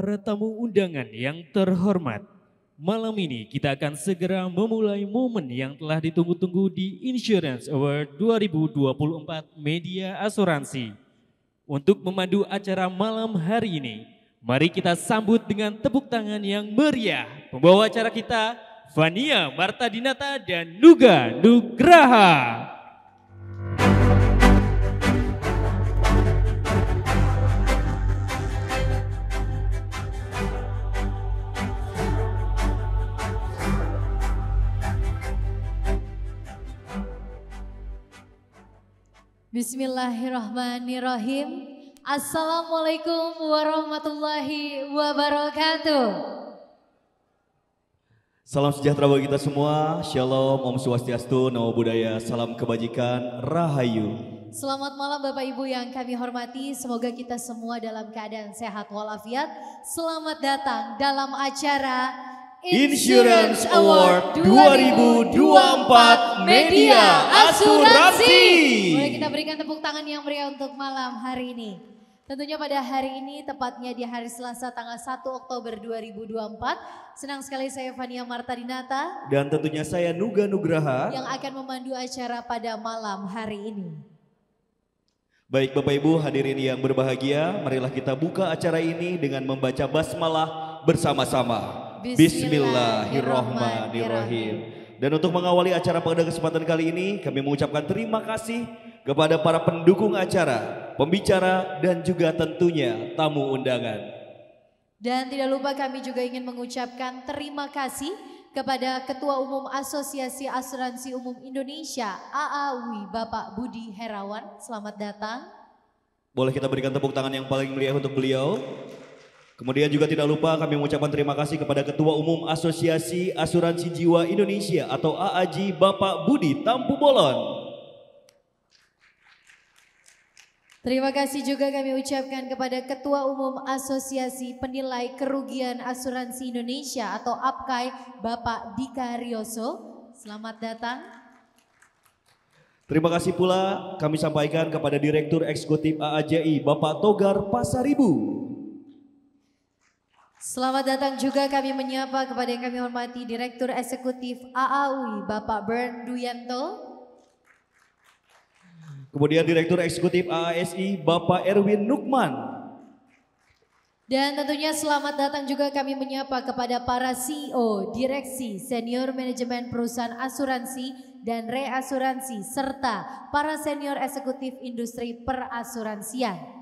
para tamu undangan yang terhormat, malam ini kita akan segera memulai momen yang telah ditunggu-tunggu di Insurance Award 2024 Media Asuransi. Untuk memandu acara malam hari ini, mari kita sambut dengan tepuk tangan yang meriah pembawa acara kita, Vania Martadinata dan Nuga Nugraha. Bismillahirrahmanirrahim. Assalamualaikum warahmatullahi wabarakatuh. Salam sejahtera bagi kita semua. Shalom, Om Swastiastu, Namo Buddhaya, salam kebajikan, Rahayu. Selamat malam Bapak Ibu yang kami hormati. Semoga kita semua dalam keadaan sehat walafiat. Selamat datang dalam acara Insurance Award 2024 Media Asuransi. Boleh kita berikan tepuk tangan yang meriah untuk malam hari ini. Tentunya pada hari ini, tepatnya di hari Selasa tanggal 1 Oktober 2024. Senang sekali saya Vania Martadinata. Dan tentunya saya Nuga Nugraha. Yang akan memandu acara pada malam hari ini. Baik Bapak Ibu hadirin yang berbahagia, marilah kita buka acara ini dengan membaca basmalah bersama-sama. Bismillahirrahmanirrahim. Dan untuk mengawali acara pada kesempatan kali ini, kami mengucapkan terima kasih kepada para pendukung acara, pembicara, dan juga tentunya tamu undangan. Dan tidak lupa kami juga ingin mengucapkan terima kasih kepada Ketua Umum Asosiasi Asuransi Umum Indonesia, AAWI, Bapak Budi Herawan. Selamat datang. Boleh kita berikan tepuk tangan yang paling meriah untuk beliau. Kemudian juga tidak lupa kami mengucapkan terima kasih kepada Ketua Umum Asosiasi Asuransi Jiwa Indonesia atau AAJI, Bapak Budi Tampu Bolon. Terima kasih juga kami ucapkan kepada Ketua Umum Asosiasi Penilai Kerugian Asuransi Indonesia atau APKAI, Bapak Dika Rioso. Selamat datang. Terima kasih pula kami sampaikan kepada Direktur Eksekutif AAJI, Bapak Togar Pasaribu. Selamat datang juga kami menyapa kepada yang kami hormati Direktur Eksekutif AAWI, Bapak Bern Duyanto. Kemudian Direktur Eksekutif AASI, Bapak Erwin Nukman. Dan tentunya selamat datang juga kami menyapa kepada para CEO, Direksi, Senior Manajemen Perusahaan Asuransi dan Reasuransi, serta para Senior Eksekutif Industri Perasuransian.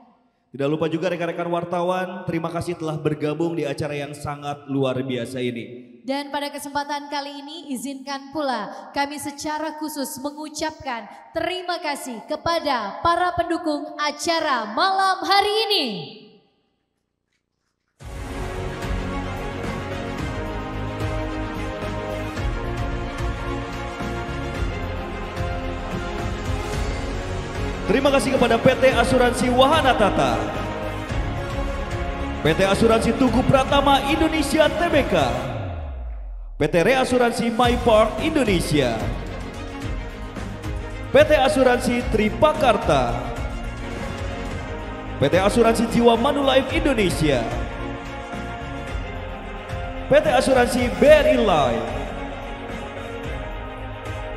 Tidak lupa juga rekan-rekan wartawan, terima kasih telah bergabung di acara yang sangat luar biasa ini. Dan pada kesempatan kali ini izinkan pula kami secara khusus mengucapkan terima kasih kepada para pendukung acara malam hari ini. Terima kasih kepada PT Asuransi Wahana Tata, PT Asuransi Tugu Pratama Indonesia Tbk, PT Reasuransi My Park Indonesia, PT Asuransi Tripakarta, PT Asuransi Jiwa Manulife Indonesia, PT Asuransi BRI Life,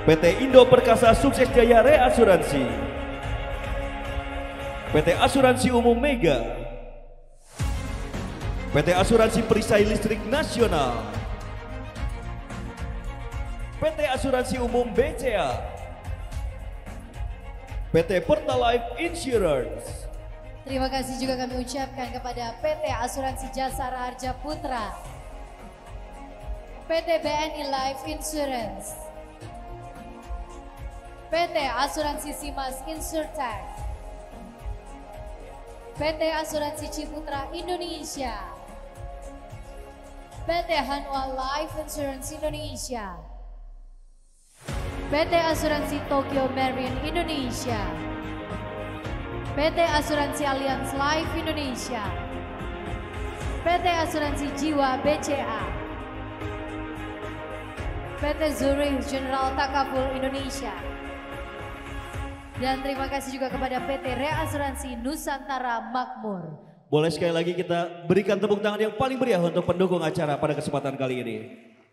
PT Indo Perkasa Sukses Jaya Reasuransi, PT Asuransi Umum Mega, PT Asuransi Perisai Listrik Nasional, PT Asuransi Umum BCA, PT Pertalife Insurance. Terima kasih juga kami ucapkan kepada PT Asuransi Jasara Harja Putra, PT BNI Life Insurance, PT Asuransi Simas Insurtech, PT Asuransi Ciputra Indonesia, PT Hanwha Life Insurance Indonesia, PT Asuransi Tokyo Marine Indonesia, PT Asuransi Allianz Life Indonesia, PT Asuransi Jiwa BCA, PT Zurich General Takaful Indonesia. Dan terima kasih juga kepada PT Reasuransi Nusantara Makmur. Boleh sekali lagi kita berikan tepuk tangan yang paling meriah untuk pendukung acara pada kesempatan kali ini.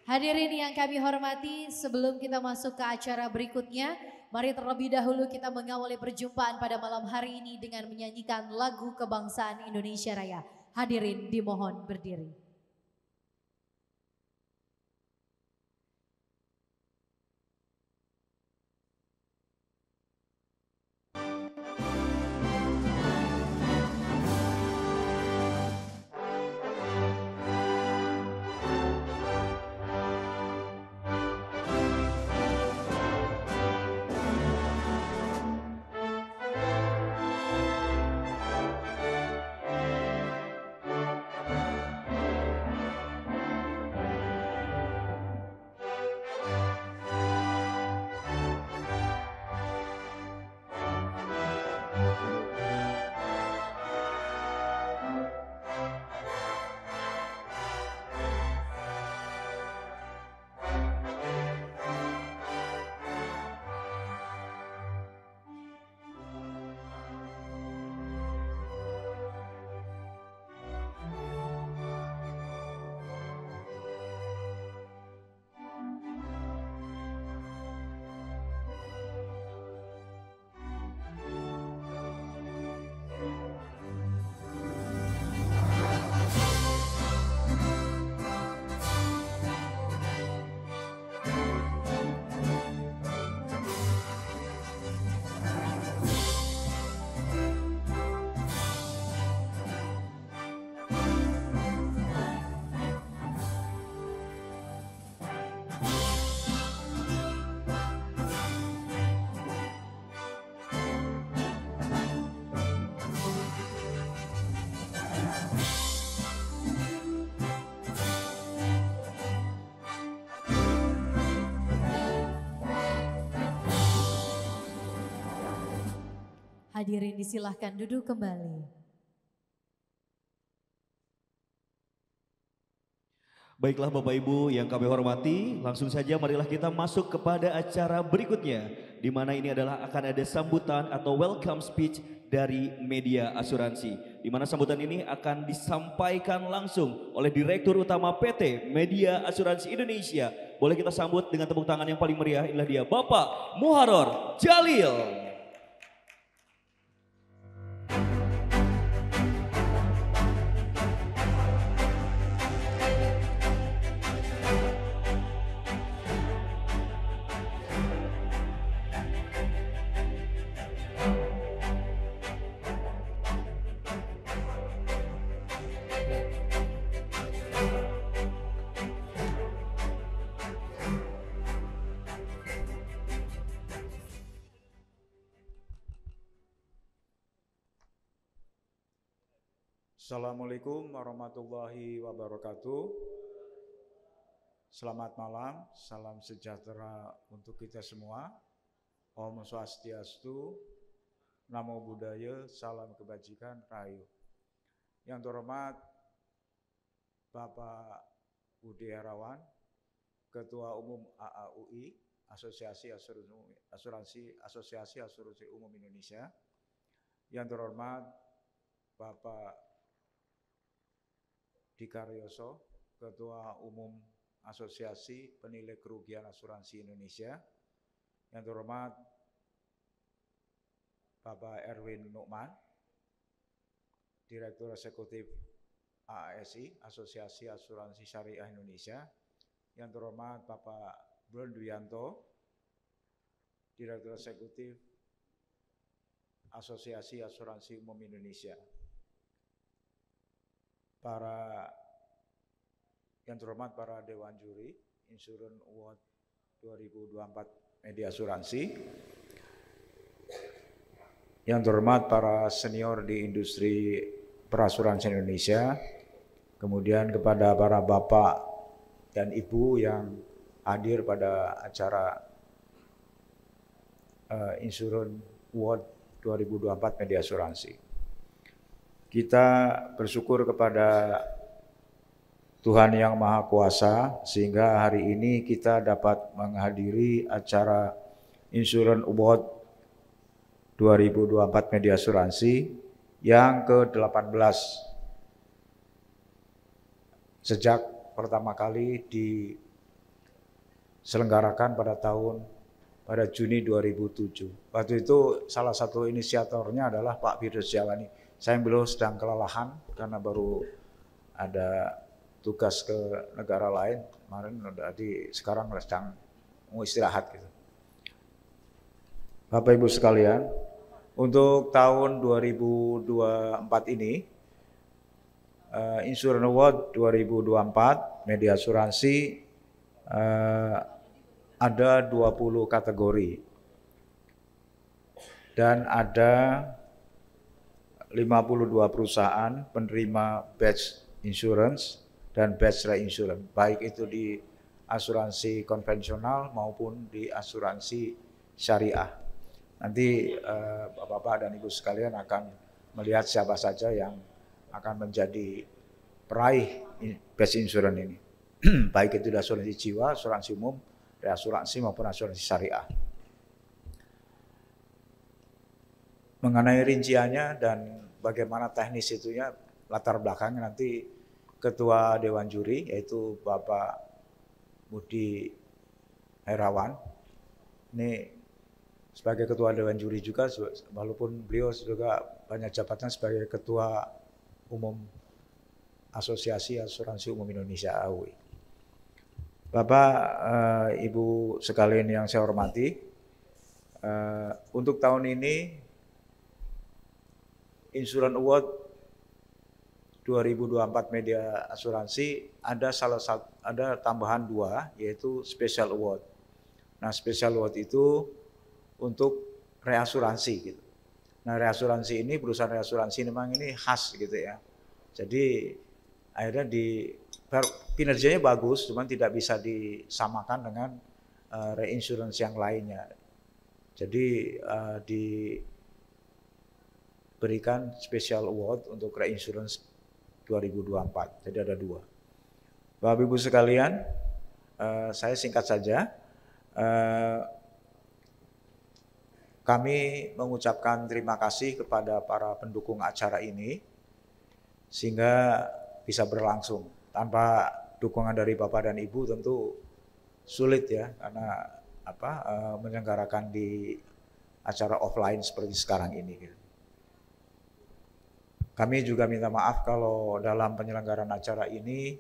Hadirin yang kami hormati, sebelum kita masuk ke acara berikutnya, mari terlebih dahulu kita mengawali perjumpaan pada malam hari ini dengan menyanyikan lagu kebangsaan Indonesia Raya. Hadirin dimohon berdiri. Hadirin disilahkan duduk kembali. Baiklah Bapak Ibu yang kami hormati, langsung saja marilah kita masuk kepada acara berikutnya, di mana ini adalah akan ada sambutan atau welcome speech dari Media Asuransi, di mana sambutan ini akan disampaikan langsung oleh Direktur Utama PT Media Asuransi Indonesia. Boleh kita sambut dengan tepuk tangan yang paling meriah, inilah dia Bapak Muharor Jalil. Assalamualaikum warahmatullahi wabarakatuh. Selamat malam, salam sejahtera untuk kita semua. Om Swastiastu, Namo Buddhaya, salam kebajikan, Rahayu. Yang terhormat Bapak Budi Herawan, Ketua Umum AAUI, Asosiasi Asuransi Umum Indonesia. Yang terhormat Bapak Dikaryoso, Ketua Umum Asosiasi Penilai Kerugian Asuransi Indonesia. Yang terhormat Bapak Erwin Nukman, Direktur Eksekutif AASI, Asosiasi Asuransi Syariah Indonesia. Yang terhormat Bapak Brondwianto, Direktur Eksekutif Asosiasi Asuransi Umum Indonesia. Yang terhormat para Dewan Juri Insurance Award 2024 Media Asuransi. Yang terhormat para senior di industri perasuransian Indonesia. Kemudian kepada para bapak dan ibu yang hadir pada acara Insurance Award 2024 Media Asuransi. Kita bersyukur kepada Tuhan Yang Maha Kuasa sehingga hari ini kita dapat menghadiri acara Insurance Award 2024 Media Asuransi yang ke-18 sejak pertama kali diselenggarakan pada Juni 2007. Waktu itu salah satu inisiatornya adalah Pak Firdaus Jalani. Sayang beliau sedang kelelahan karena baru ada tugas ke negara lain. Kemarin sekarang sedang mau istirahat gitu. Bapak Ibu sekalian, untuk tahun 2024 ini Insurance Award 2024 media asuransi ada 20 kategori dan ada 52 perusahaan penerima batch insurance dan batch reinsurance, baik itu di asuransi konvensional maupun di asuransi syariah. Nanti Bapak-Bapak dan Ibu sekalian akan melihat siapa saja yang akan menjadi peraih batch insurance ini. Baik itu di asuransi jiwa, asuransi umum, reasuransi maupun asuransi syariah. Mengenai rinciannya dan bagaimana teknis itunya, latar belakangnya nanti Ketua Dewan Juri yaitu Bapak Budi Herawan. Ini sebagai Ketua Dewan Juri juga, walaupun beliau juga banyak jabatan sebagai Ketua Umum Asosiasi Asuransi Umum Indonesia AUI. Bapak, Ibu sekalian yang saya hormati, untuk tahun ini Insurance Award 2024 media asuransi ada tambahan 2 yaitu Special Award. Nah, Special Award itu untuk reasuransi gitu. Nah, reasuransi ini, perusahaan reasuransi memang ini khas gitu ya. Jadi akhirnya kinerjanya bagus, cuman tidak bisa disamakan dengan reinsurance yang lainnya. Jadi diberikan Special Award untuk reinsurance 2024. Jadi ada 2. Bapak Ibu sekalian, saya singkat saja. Kami mengucapkan terima kasih kepada para pendukung acara ini sehingga bisa berlangsung. Tanpa dukungan dari Bapak dan Ibu tentu sulit ya, karena menyelenggarakan di acara offline seperti sekarang ini. Kami juga minta maaf kalau dalam penyelenggaraan acara ini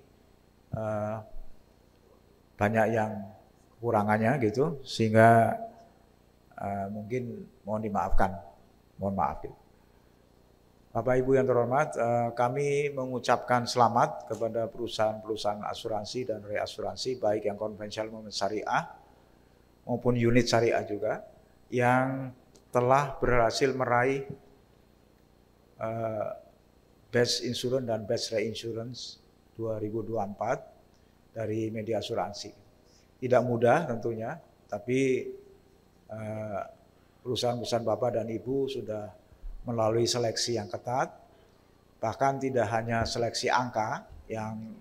banyak yang kekurangannya gitu, sehingga mungkin mohon dimaafkan, mohon maaf. Bapak Ibu yang terhormat, kami mengucapkan selamat kepada perusahaan-perusahaan asuransi dan reasuransi baik yang konvensional maupun syariah maupun unit syariah juga yang telah berhasil meraih batch insurance dan batch reinsurance 2024 dari media asuransi. Tidak mudah tentunya, tapi perusahaan-perusahaan Bapak dan Ibu sudah melalui seleksi yang ketat, bahkan tidak hanya seleksi angka yang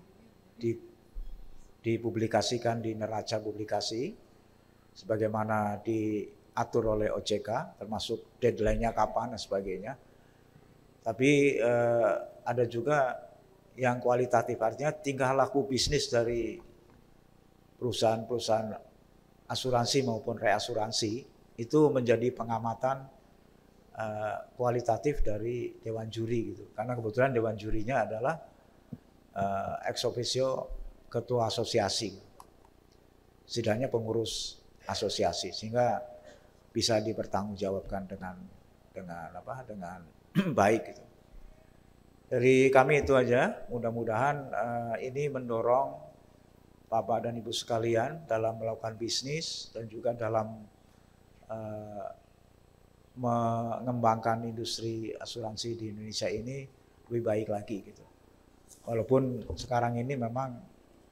dipublikasikan di neraca publikasi, sebagaimana diatur oleh OJK, termasuk deadline-nya kapan dan sebagainya. Tapi ada juga yang kualitatif, artinya tingkah laku bisnis dari perusahaan-perusahaan asuransi maupun reasuransi itu menjadi pengamatan kualitatif dari Dewan Juri gitu. Karena kebetulan Dewan Jurinya adalah ex officio ketua asosiasi, setidaknya pengurus asosiasi, sehingga bisa dipertanggungjawabkan dengan baik gitu. Dari kami itu aja, mudah-mudahan ini mendorong Bapak dan Ibu sekalian dalam melakukan bisnis dan juga dalam mengembangkan industri asuransi di Indonesia ini lebih baik lagi gitu. Walaupun sekarang ini memang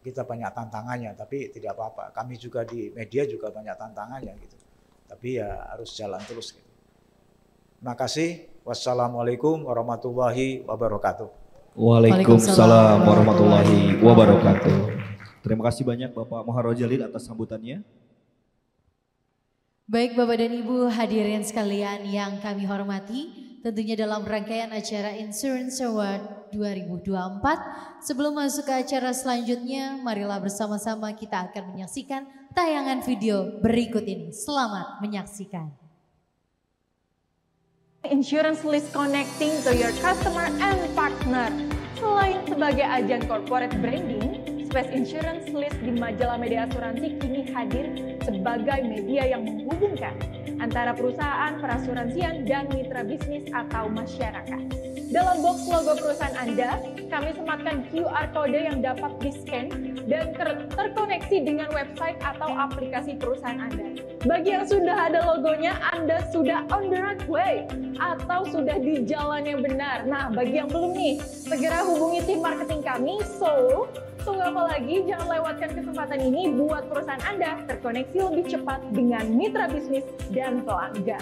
kita banyak tantangannya, tapi tidak apa-apa. Kami juga di media juga banyak tantangannya gitu. Tapi ya harus jalan terus gitu. Terima kasih. Wassalamualaikum warahmatullahi wabarakatuh. Waalaikumsalam warahmatullahi wabarakatuh. Terima kasih banyak Bapak Muharrol Jalil atas sambutannya. Baik Bapak dan Ibu hadirin sekalian yang kami hormati, tentunya dalam rangkaian acara Insurance Award 2024. Sebelum masuk ke acara selanjutnya, marilah bersama-sama kita akan menyaksikan tayangan video berikut ini. Selamat menyaksikan. Insurance list connecting to your customer and partner. Selain sebagai ajang corporate branding, Space Insurance List di majalah media asuransi kini hadir sebagai media yang menghubungkan antara perusahaan perasuransian dan mitra bisnis atau masyarakat. Dalam box logo perusahaan Anda, kami sematkan QR code yang dapat di-scan dan terkoneksi dengan website atau aplikasi perusahaan Anda. Bagi yang sudah ada logonya, Anda sudah on the right way atau sudah di jalan yang benar. Nah, bagi yang belum nih, segera hubungi tim marketing kami. So, tunggu apa lagi? Jangan lewatkan kesempatan ini buat perusahaan Anda terkoneksi lebih cepat dengan mitra bisnis dan pelanggan.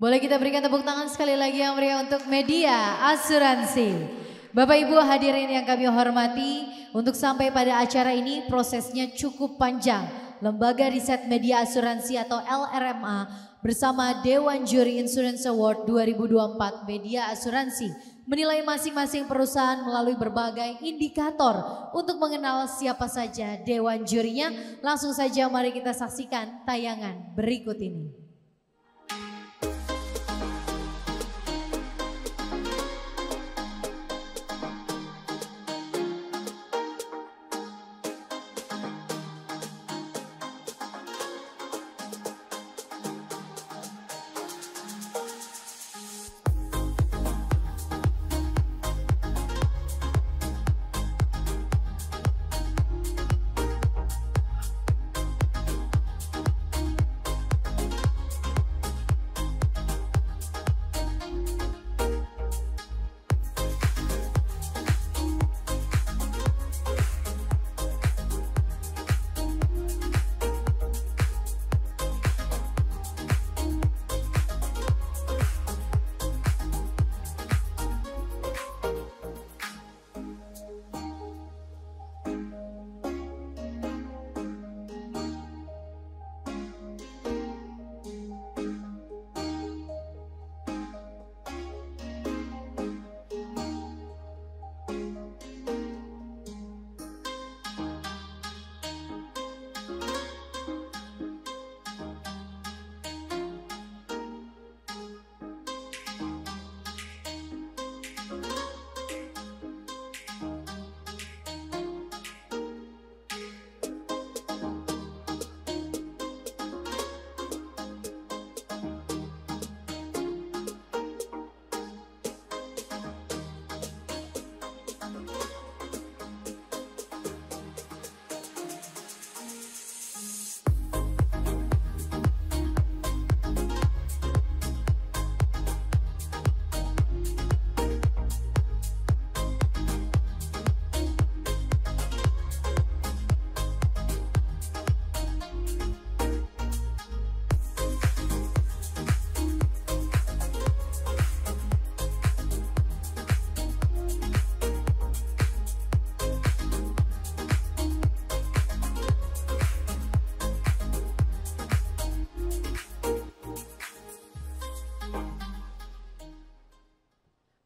Boleh kita berikan tepuk tangan sekali lagi yang meriah untuk media asuransi. Bapak Ibu hadirin yang kami hormati, untuk sampai pada acara ini prosesnya cukup panjang. Lembaga Riset Media Asuransi atau LRMA bersama Dewan Juri Insurance Award 2024 Media Asuransi menilai masing-masing perusahaan melalui berbagai indikator untuk mengenal siapa saja dewan jurinya. Langsung saja mari kita saksikan tayangan berikut ini.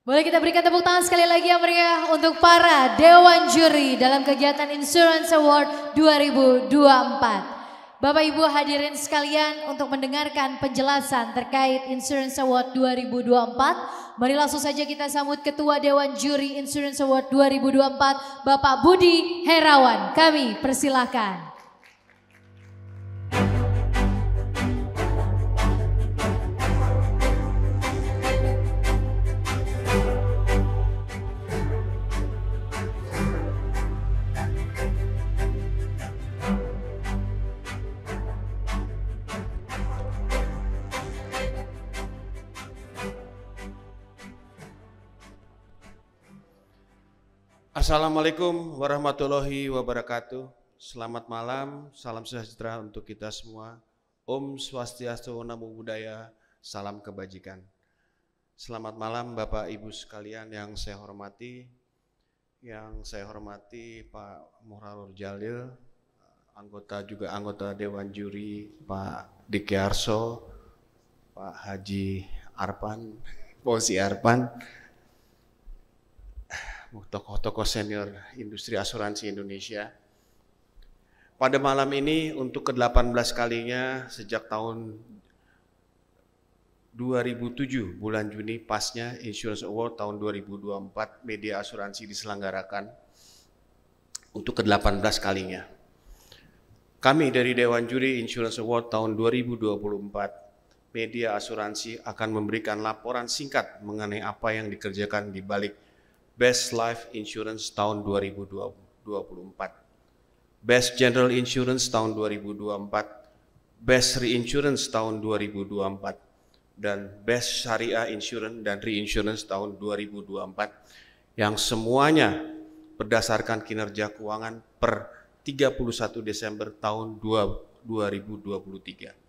Boleh kita berikan tepuk tangan sekali lagi yang meriah untuk para Dewan Juri dalam kegiatan Insurance Award 2024. Bapak Ibu hadirin sekalian, untuk mendengarkan penjelasan terkait Insurance Award 2024, mari langsung saja kita sambut Ketua Dewan Juri Insurance Award 2024, Bapak Budi Herawan. Kami persilahkan. Assalamualaikum warahmatullahi wabarakatuh. Selamat malam, salam sejahtera untuk kita semua. Om Swastiastu, Namo Buddhaya, salam kebajikan. Selamat malam Bapak Ibu sekalian yang saya hormati. Yang saya hormati Pak Muharrem Jalil, anggota Dewan Juri, Pak Diki Arso, Pak Haji Arpan, Fauzi Arpan, tokoh-tokoh senior industri asuransi Indonesia. Pada malam ini untuk ke-18 kalinya sejak tahun 2007 bulan Juni pasnya Insurance Award tahun 2024 media asuransi diselenggarakan untuk ke-18 kalinya. Kami dari Dewan Juri Insurance Award tahun 2024 media asuransi akan memberikan laporan singkat mengenai apa yang dikerjakan di balik Best Life Insurance tahun 2024, Best General Insurance tahun 2024, Best Reinsurance tahun 2024, dan Best Syariah Insurance dan Reinsurance tahun 2024 yang semuanya berdasarkan kinerja keuangan per 31 Desember tahun 2023.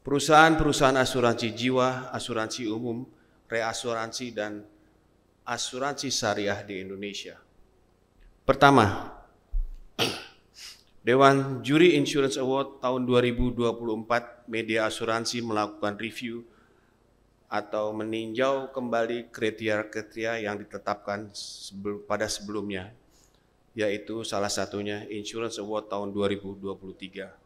Perusahaan-perusahaan asuransi jiwa, asuransi umum, reasuransi, dan asuransi syariah di Indonesia. Pertama, Dewan Juri Insurance Award tahun 2024 media asuransi melakukan review atau meninjau kembali kriteria-kriteria yang ditetapkan pada sebelumnya, yaitu salah satunya Insurance Award tahun 2023.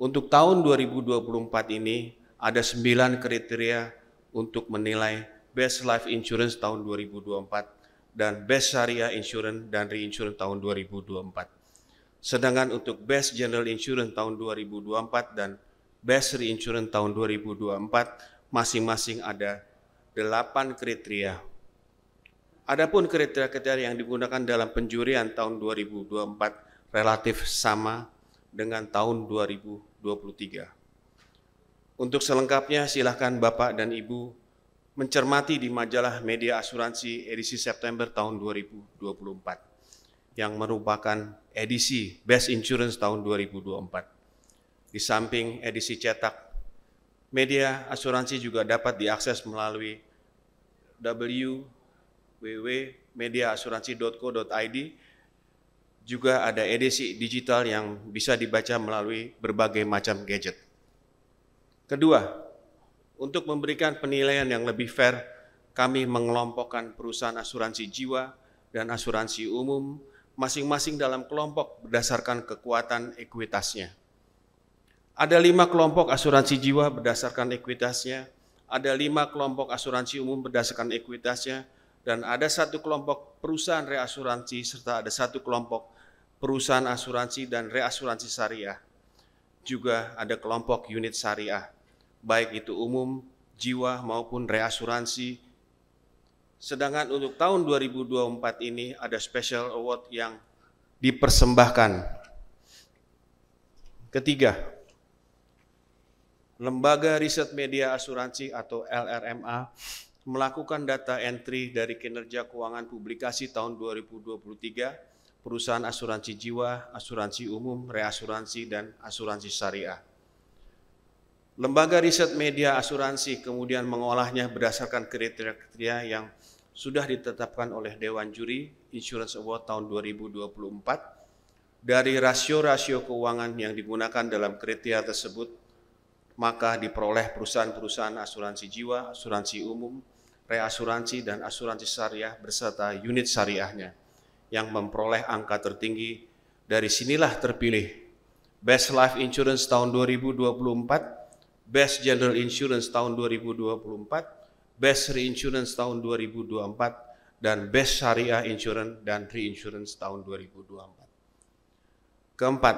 Untuk tahun 2024 ini ada 9 kriteria untuk menilai Best Life Insurance tahun 2024 dan Best Syariah Insurance dan Reinsurance tahun 2024. Sedangkan untuk Best General Insurance tahun 2024 dan Best Reinsurance tahun 2024 masing-masing ada 8 kriteria. Adapun kriteria-kriteria yang digunakan dalam penjurian tahun 2024 relatif sama dengan tahun 2023. Untuk selengkapnya silakan Bapak dan Ibu mencermati di majalah Media Asuransi edisi September tahun 2024 yang merupakan edisi Best Insurance tahun 2024. Di samping edisi cetak, media asuransi juga dapat diakses melalui www.mediaasuransi.co.id. Juga ada edisi digital yang bisa dibaca melalui berbagai macam gadget. Kedua, untuk memberikan penilaian yang lebih fair, kami mengelompokkan perusahaan asuransi jiwa dan asuransi umum masing-masing dalam kelompok berdasarkan kekuatan ekuitasnya. Ada 5 kelompok asuransi jiwa berdasarkan ekuitasnya, ada 5 kelompok asuransi umum berdasarkan ekuitasnya, dan ada 1 kelompok perusahaan reasuransi serta ada 1 kelompok perusahaan asuransi dan reasuransi syariah. Juga ada kelompok unit syariah, baik itu umum, jiwa maupun reasuransi. Sedangkan untuk tahun 2024 ini ada special award yang dipersembahkan. Ketiga, Lembaga Riset Media Asuransi atau LRMA melakukan data entry dari kinerja keuangan publikasi tahun 2023, perusahaan asuransi jiwa, asuransi umum, reasuransi, dan asuransi syariah. Lembaga Riset Media Asuransi kemudian mengolahnya berdasarkan kriteria-kriteria yang sudah ditetapkan oleh Dewan Juri Insurance Award tahun 2024 dari rasio-rasio keuangan yang digunakan dalam kriteria tersebut, maka diperoleh perusahaan-perusahaan asuransi jiwa, asuransi umum, reasuransi, dan asuransi syariah beserta unit syariahnya yang memperoleh angka tertinggi. Dari sinilah terpilih Best Life Insurance tahun 2024, Best General Insurance tahun 2024, Best Reinsurance tahun 2024, dan Best Syariah Insurance dan Reinsurance tahun 2024. Keempat,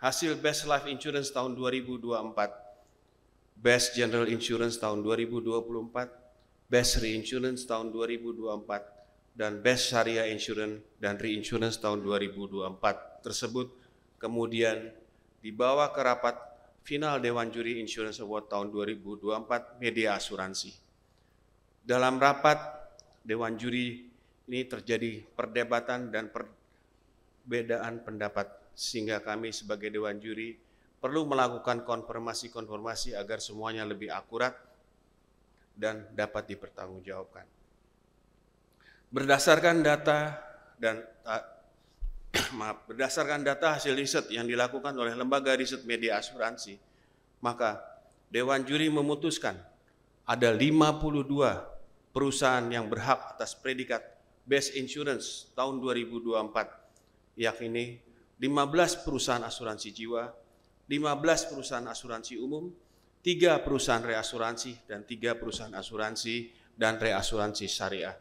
hasil Best Life Insurance tahun 2024, Best General Insurance tahun 2024, Best Reinsurance tahun 2024, dan Best Syariah Insurance dan Reinsurance tahun 2024 tersebut kemudian dibawa ke rapat final Dewan Juri Insurance Award tahun 2024 media asuransi. Dalam rapat Dewan Juri ini terjadi perdebatan dan perbedaan pendapat, sehingga kami sebagai Dewan Juri perlu melakukan konfirmasi agar semuanya lebih akurat dan dapat dipertanggungjawabkan. Berdasarkan data hasil riset yang dilakukan oleh Lembaga Riset Media Asuransi, maka Dewan Juri memutuskan ada 52 perusahaan yang berhak atas predikat Best Insurance tahun 2024, yakni 15 perusahaan asuransi jiwa, 15 perusahaan asuransi umum, 3 perusahaan reasuransi, dan 3 perusahaan asuransi dan reasuransi syariah.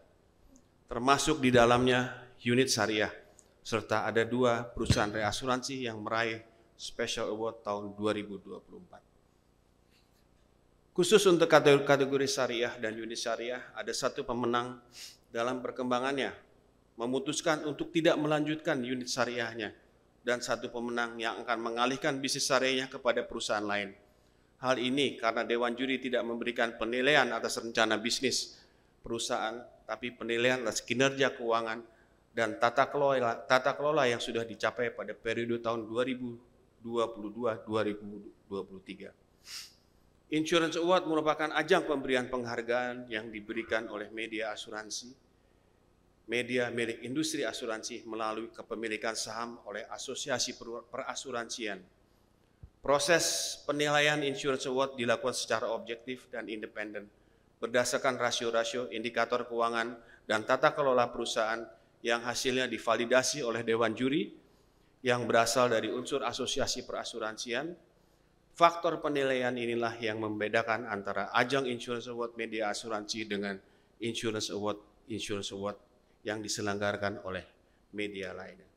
Termasuk di dalamnya unit syariah, serta ada 2 perusahaan reasuransi yang meraih Special Award tahun 2024. Khusus untuk kategori syariah dan unit syariah, ada 1 pemenang dalam perkembangannya, memutuskan untuk tidak melanjutkan unit syariahnya, dan 1 pemenang yang akan mengalihkan bisnis syariahnya kepada perusahaan lain. Hal ini karena Dewan Juri tidak memberikan penilaian atas rencana bisnis perusahaan, tapi penilaian atas kinerja keuangan dan tata kelola yang sudah dicapai pada periode tahun 2022-2023. Insurance Award merupakan ajang pemberian penghargaan yang diberikan oleh media asuransi, media milik industri asuransi melalui kepemilikan saham oleh Asosiasi Perasuransian. Proses penilaian Insurance Award dilakukan secara objektif dan independen, berdasarkan rasio-rasio, indikator keuangan, dan tata kelola perusahaan yang hasilnya divalidasi oleh Dewan Juri yang berasal dari unsur Asosiasi Perasuransian. Faktor penilaian inilah yang membedakan antara ajang Insurance Award media asuransi dengan Insurance Award yang diselenggarakan oleh media lainnya.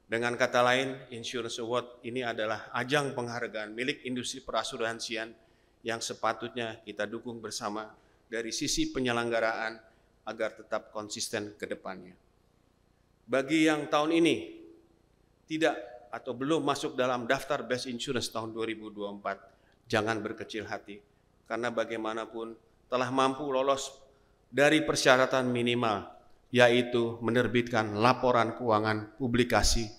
Dengan kata lain, Insurance Award ini adalah ajang penghargaan milik industri perasuransian yang sepatutnya kita dukung bersama dari sisi penyelenggaraan agar tetap konsisten ke depannya. Bagi yang tahun ini tidak atau belum masuk dalam daftar Best Insurance tahun 2024, jangan berkecil hati, karena bagaimanapun telah mampu lolos dari persyaratan minimal, yaitu menerbitkan laporan keuangan publikasi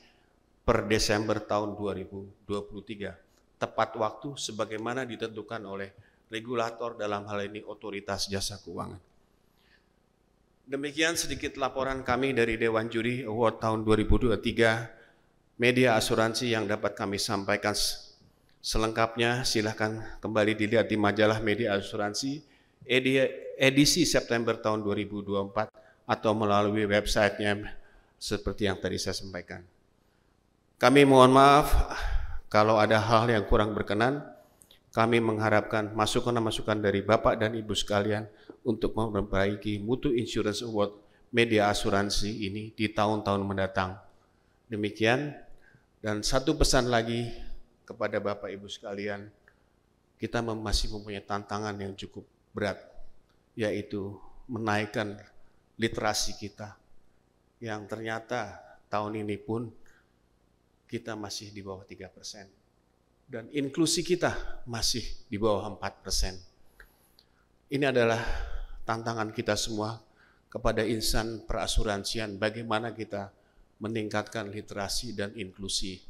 per Desember tahun 2023, tepat waktu sebagaimana ditentukan oleh regulator, dalam hal ini Otoritas Jasa Keuangan. Demikian sedikit laporan kami dari Dewan Juri Award tahun 2023, media asuransi yang dapat kami sampaikan. Selengkapnya silahkan kembali dilihat di majalah media asuransi edisi September tahun 2024 atau melalui websitenya seperti yang tadi saya sampaikan. Kami mohon maaf kalau ada hal yang kurang berkenan. Kami mengharapkan masukan-masukan dari Bapak dan Ibu sekalian untuk memperbaiki mutu Insurance Award media asuransi ini di tahun-tahun mendatang. Demikian. Dan 1 pesan lagi kepada Bapak Ibu sekalian, kita masih mempunyai tantangan yang cukup berat, yaitu menaikkan literasi kita, yang ternyata tahun ini pun kita masih di bawah 3%, dan inklusi kita masih di bawah 4%. Ini adalah tantangan kita semua kepada insan perasuransian, bagaimana kita meningkatkan literasi dan inklusi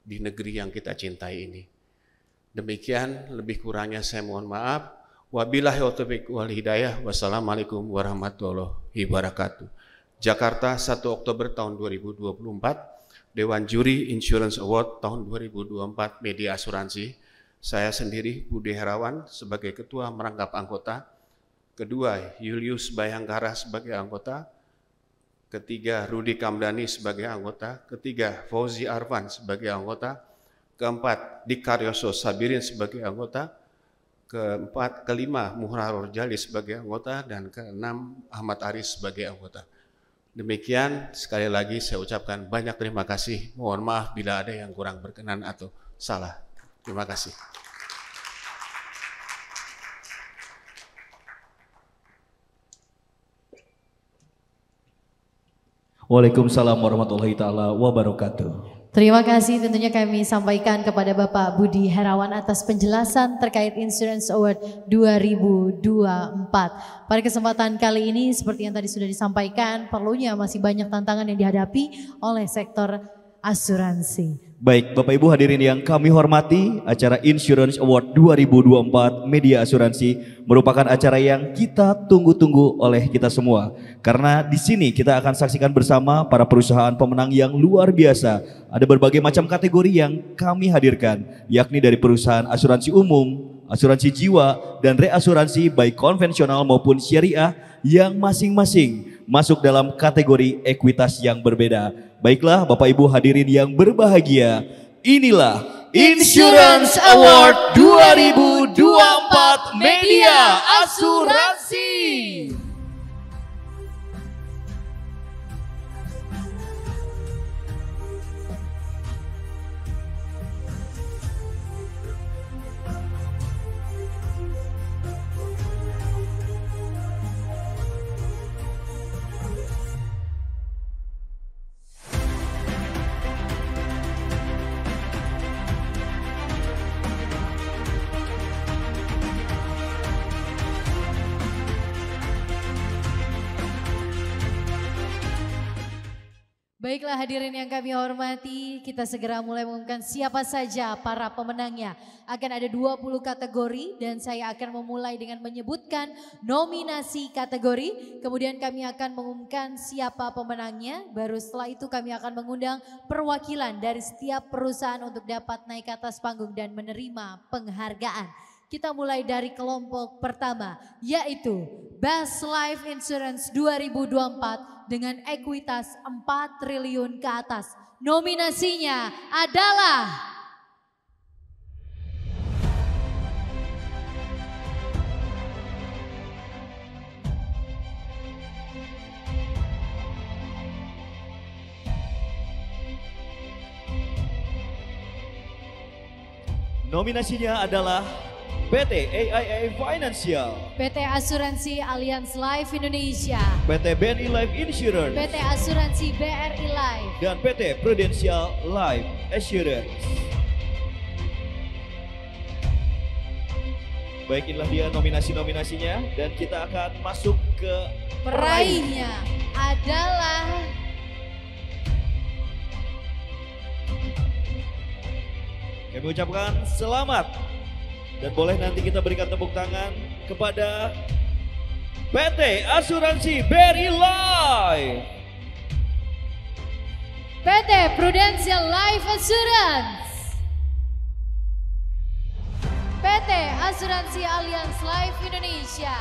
di negeri yang kita cintai ini. Demikian, lebih kurangnya saya mohon maaf. Wabillahi taufiq wal hidayah. Wassalamualaikum warahmatullahi wabarakatuh. Jakarta, 1 Oktober tahun 2024, Dewan Juri Insurance Award tahun 2024 media asuransi. Saya sendiri, Budi Herawan, sebagai Ketua Merangkap Anggota. Kedua, Julius Bayangkara sebagai anggota. Ketiga, Rudi Kamdani sebagai anggota. Ketiga, Fauzi Arfan sebagai anggota. Keempat, Dik Karyoso Sabirin sebagai anggota. Kelima, Muharrar Jali sebagai anggota. Dan keenam, Ahmad Aris sebagai anggota. Demikian, sekali lagi saya ucapkan banyak terima kasih. Mohon maaf bila ada yang kurang berkenan atau salah. Terima kasih. Waalaikumsalam warahmatullahi taala wabarakatuh. Terima kasih tentunya kami sampaikan kepada Bapak Budi Herawan atas penjelasan terkait Insurance Award 2024. Pada kesempatan kali ini seperti yang tadi sudah disampaikan, perlunya masih banyak tantangan yang dihadapi oleh sektor asuransi. Baik, Bapak Ibu hadirin yang kami hormati, acara Insurance Award 2024 Media Asuransi merupakan acara yang kita tunggu-tunggu oleh kita semua. Karena di sini kita akan saksikan bersama para perusahaan pemenang yang luar biasa. Ada berbagai macam kategori yang kami hadirkan, yakni dari perusahaan asuransi umum, asuransi jiwa, dan reasuransi baik konvensional maupun syariah yang masing-masing masuk dalam kategori ekuitas yang berbeda. Baiklah Bapak Ibu hadirin yang berbahagia, inilah Insurance Award 2024 Media Asuransi. Baiklah hadirin yang kami hormati, kita segera mulai mengumumkan siapa saja para pemenangnya. Akan ada 20 kategori dan saya akan memulai dengan menyebutkan nominasi kategori. Kemudian kami akan mengumumkan siapa pemenangnya. Baru setelah itu kami akan mengundang perwakilan dari setiap perusahaan untuk dapat naik ke atas panggung dan menerima penghargaan. Kita mulai dari kelompok pertama yaitu Best Life Insurance 2024 dengan ekuitas 4 triliun ke atas. Nominasinya adalah PT AIA Financial, PT Asuransi Allianz Life Indonesia, PT BNI Life Insurance, PT Asuransi BRI Life, dan PT Prudential Life Assurance. Baik, inilah dia nominasi-nominasinya dan kita akan masuk ke peraihnya adalah kami ucapkan selamat dan boleh nanti kita berikan tepuk tangan kepada PT Asuransi BRI Life, PT Prudential Life Assurance, PT Asuransi Allianz Life Indonesia.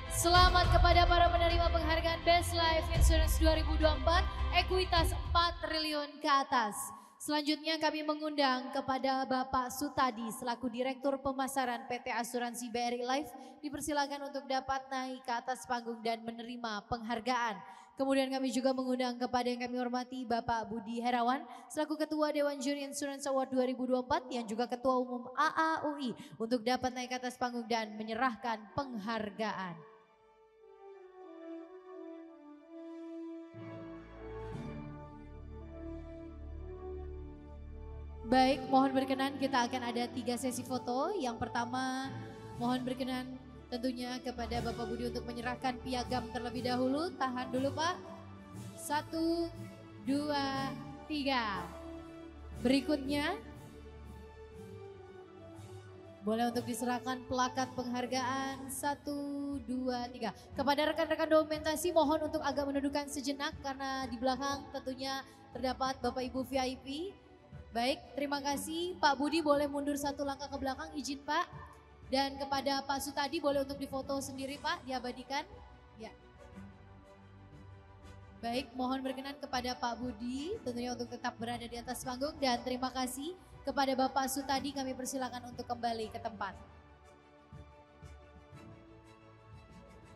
Selamat kepada para penerima penghargaan Best Life Insurance 2024, ekuitas 4 triliun ke atas. Selanjutnya kami mengundang kepada Bapak Sutadi selaku Direktur Pemasaran PT Asuransi BRI Life, dipersilakan untuk dapat naik ke atas panggung dan menerima penghargaan. Kemudian kami juga mengundang kepada yang kami hormati Bapak Budi Herawan selaku Ketua Dewan Juri Insurance Award 2024 yang juga Ketua Umum AAUI untuk dapat naik ke atas panggung dan menyerahkan penghargaan. Baik, mohon berkenan kita akan ada 3 sesi foto. Yang pertama mohon berkenan tentunya kepada Bapak Budi untuk menyerahkan piagam terlebih dahulu. Tahan dulu Pak. 1, 2, 3. Berikutnya boleh untuk diserahkan plakat penghargaan 1, 2, 3. Kepada rekan-rekan dokumentasi mohon untuk agak menundukkan sejenak karena di belakang tentunya terdapat Bapak Ibu VIP. Baik, terima kasih. Pak Budi boleh mundur 1 langkah ke belakang, izin Pak. Dan kepada Pak Sutadi boleh untuk difoto sendiri Pak, diabadikan. Ya. Baik, mohon berkenan kepada Pak Budi tentunya untuk tetap berada di atas panggung. Dan terima kasih kepada Bapak Sutadi, kami persilakan untuk kembali ke tempat.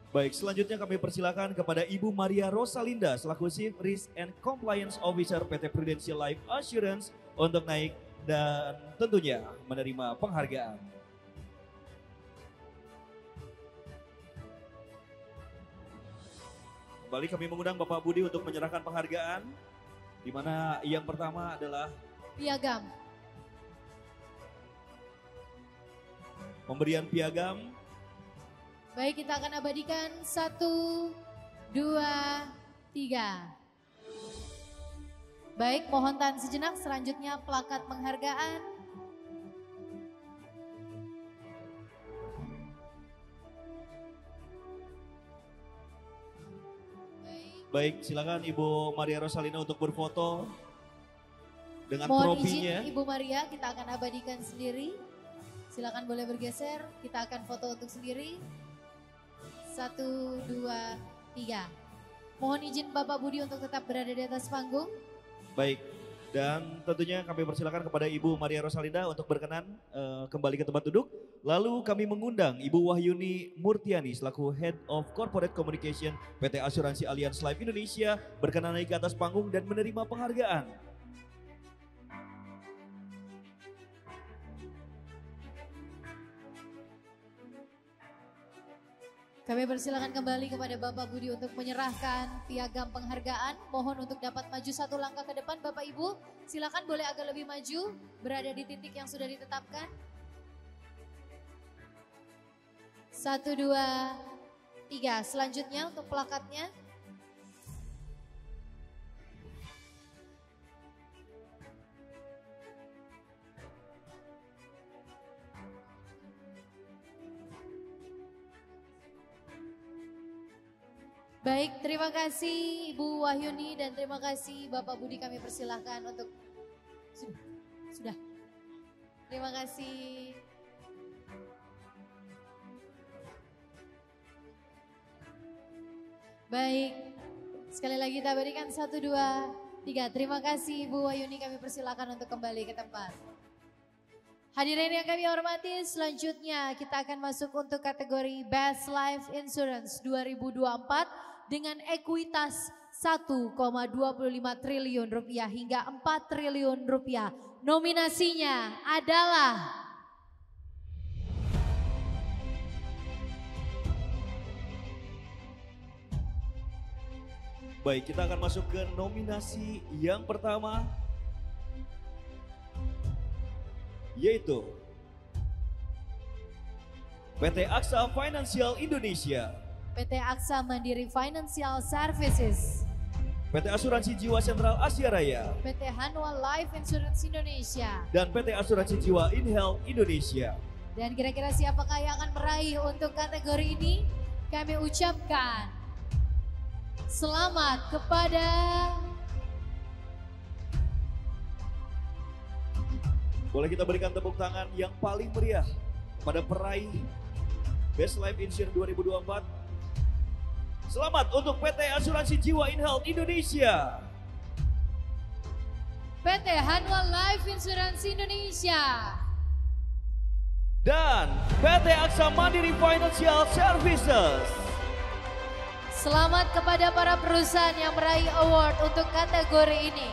Baik, selanjutnya kami persilakan kepada Ibu Maria Rosalinda selaku Chief Risk and Compliance Officer PT Prudential Life Assurance untuk naik dan tentunya menerima penghargaan. Kembali kami mengundang Bapak Budi untuk menyerahkan penghargaan, di mana yang pertama adalah piagam. Pemberian piagam. Baik, kita akan abadikan 1, 2, 3. Baik, mohon tahan sejenak, selanjutnya plakat penghargaan. Baik, silakan Ibu Maria Rosalina untuk berfoto. dengan Mohon trofinya. izin Ibu Maria, kita akan abadikan sendiri. Silakan boleh bergeser, kita akan foto untuk sendiri. 1, 2, 3. Mohon izin Bapak Budi untuk tetap berada di atas panggung. Baik, dan tentunya kami persilakan kepada Ibu Maria Rosalinda untuk berkenan kembali ke tempat duduk. Lalu kami mengundang Ibu Wahyuni Murtiani selaku Head of Corporate Communication PT Asuransi Allianz Life Indonesia berkenan naik ke atas panggung dan menerima penghargaan. Kami persilakan kembali kepada Bapak Budi untuk menyerahkan piagam penghargaan. Mohon untuk dapat maju satu langkah ke depan Bapak Ibu. Silakan boleh agak lebih maju, berada di titik yang sudah ditetapkan. 1, 2, 3. Selanjutnya untuk plakatnya. Baik, terima kasih Ibu Wahyuni dan terima kasih Bapak Budi, kami persilahkan untuk sudah. Terima kasih. Baik, sekali lagi kita berikan 1, 2, 3. Terima kasih Ibu Wahyuni, kami persilahkan untuk kembali ke tempat. Hadirin yang kami hormati, selanjutnya kita akan masuk untuk kategori Best Life Insurance 2024 dengan ekuitas 1,25 triliun rupiah hingga 4 triliun rupiah. Nominasinya adalah Baik, kita akan masuk ke nominasi yang pertama, yaitu PT Aksa Financial Indonesia, PT Aksa Mandiri Financial Services, PT Asuransi Jiwa Sentral Asia Raya, PT Hanwha Life Insurance Indonesia, dan PT Asuransi Jiwa InHealth Indonesia. Dan kira-kira siapakah yang akan meraih untuk kategori ini? Kami ucapkan selamat kepada Boleh kita berikan tepuk tangan yang paling meriah pada peraih Best Life Insurance 2024. Selamat untuk PT Asuransi Jiwa InHealth Indonesia, PT Hanwha Life Insurance Indonesia, dan PT Aksa Mandiri Financial Services. Selamat kepada para perusahaan yang meraih award untuk kategori ini.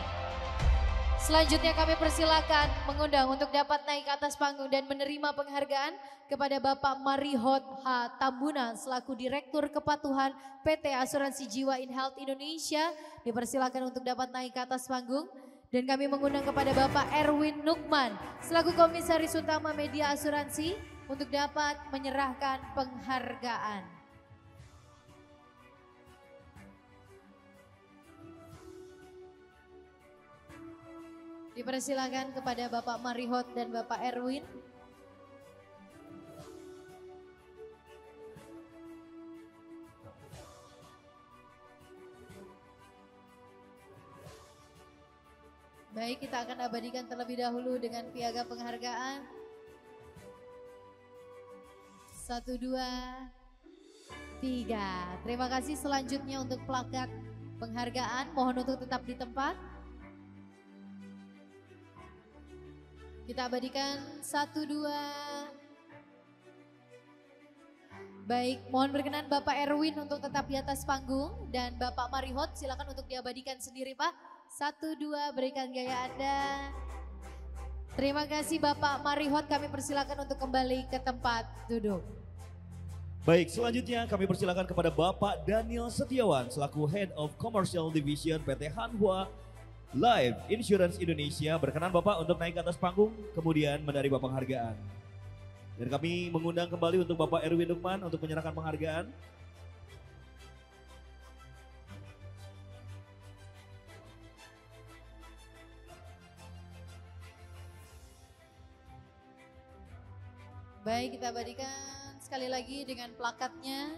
Selanjutnya kami persilakan mengundang untuk dapat naik ke atas panggung dan menerima penghargaan kepada Bapak Marihot H. Tambunan selaku Direktur Kepatuhan PT Asuransi Jiwa InHealth Indonesia. Dipersilakan untuk dapat naik ke atas panggung. Dan kami mengundang kepada Bapak Erwin Nukman selaku Komisaris Utama Media Asuransi untuk dapat menyerahkan penghargaan. Dipersilakan kepada Bapak Marihot dan Bapak Erwin. Baik, kita akan abadikan terlebih dahulu dengan piagam penghargaan. 1, 2, 3. Terima kasih. Selanjutnya untuk plakat penghargaan, mohon untuk tetap di tempat. Kita abadikan 1, 2. Baik, mohon berkenan Bapak Erwin untuk tetap di atas panggung dan Bapak Marihot silakan untuk diabadikan sendiri Pak. 1, 2, berikan gaya Anda. Terima kasih Bapak Marihot, kami persilakan untuk kembali ke tempat duduk. Baik, selanjutnya kami persilakan kepada Bapak Daniel Setiawan selaku Head of Commercial Division PT Hanwha Life Insurance Indonesia. Berkenan Bapak untuk naik ke atas panggung kemudian menerima penghargaan. Dan kami mengundang kembali untuk Bapak Erwin Nukman untuk menyerahkan penghargaan. Baik, kita abadikan sekali lagi dengan plakatnya.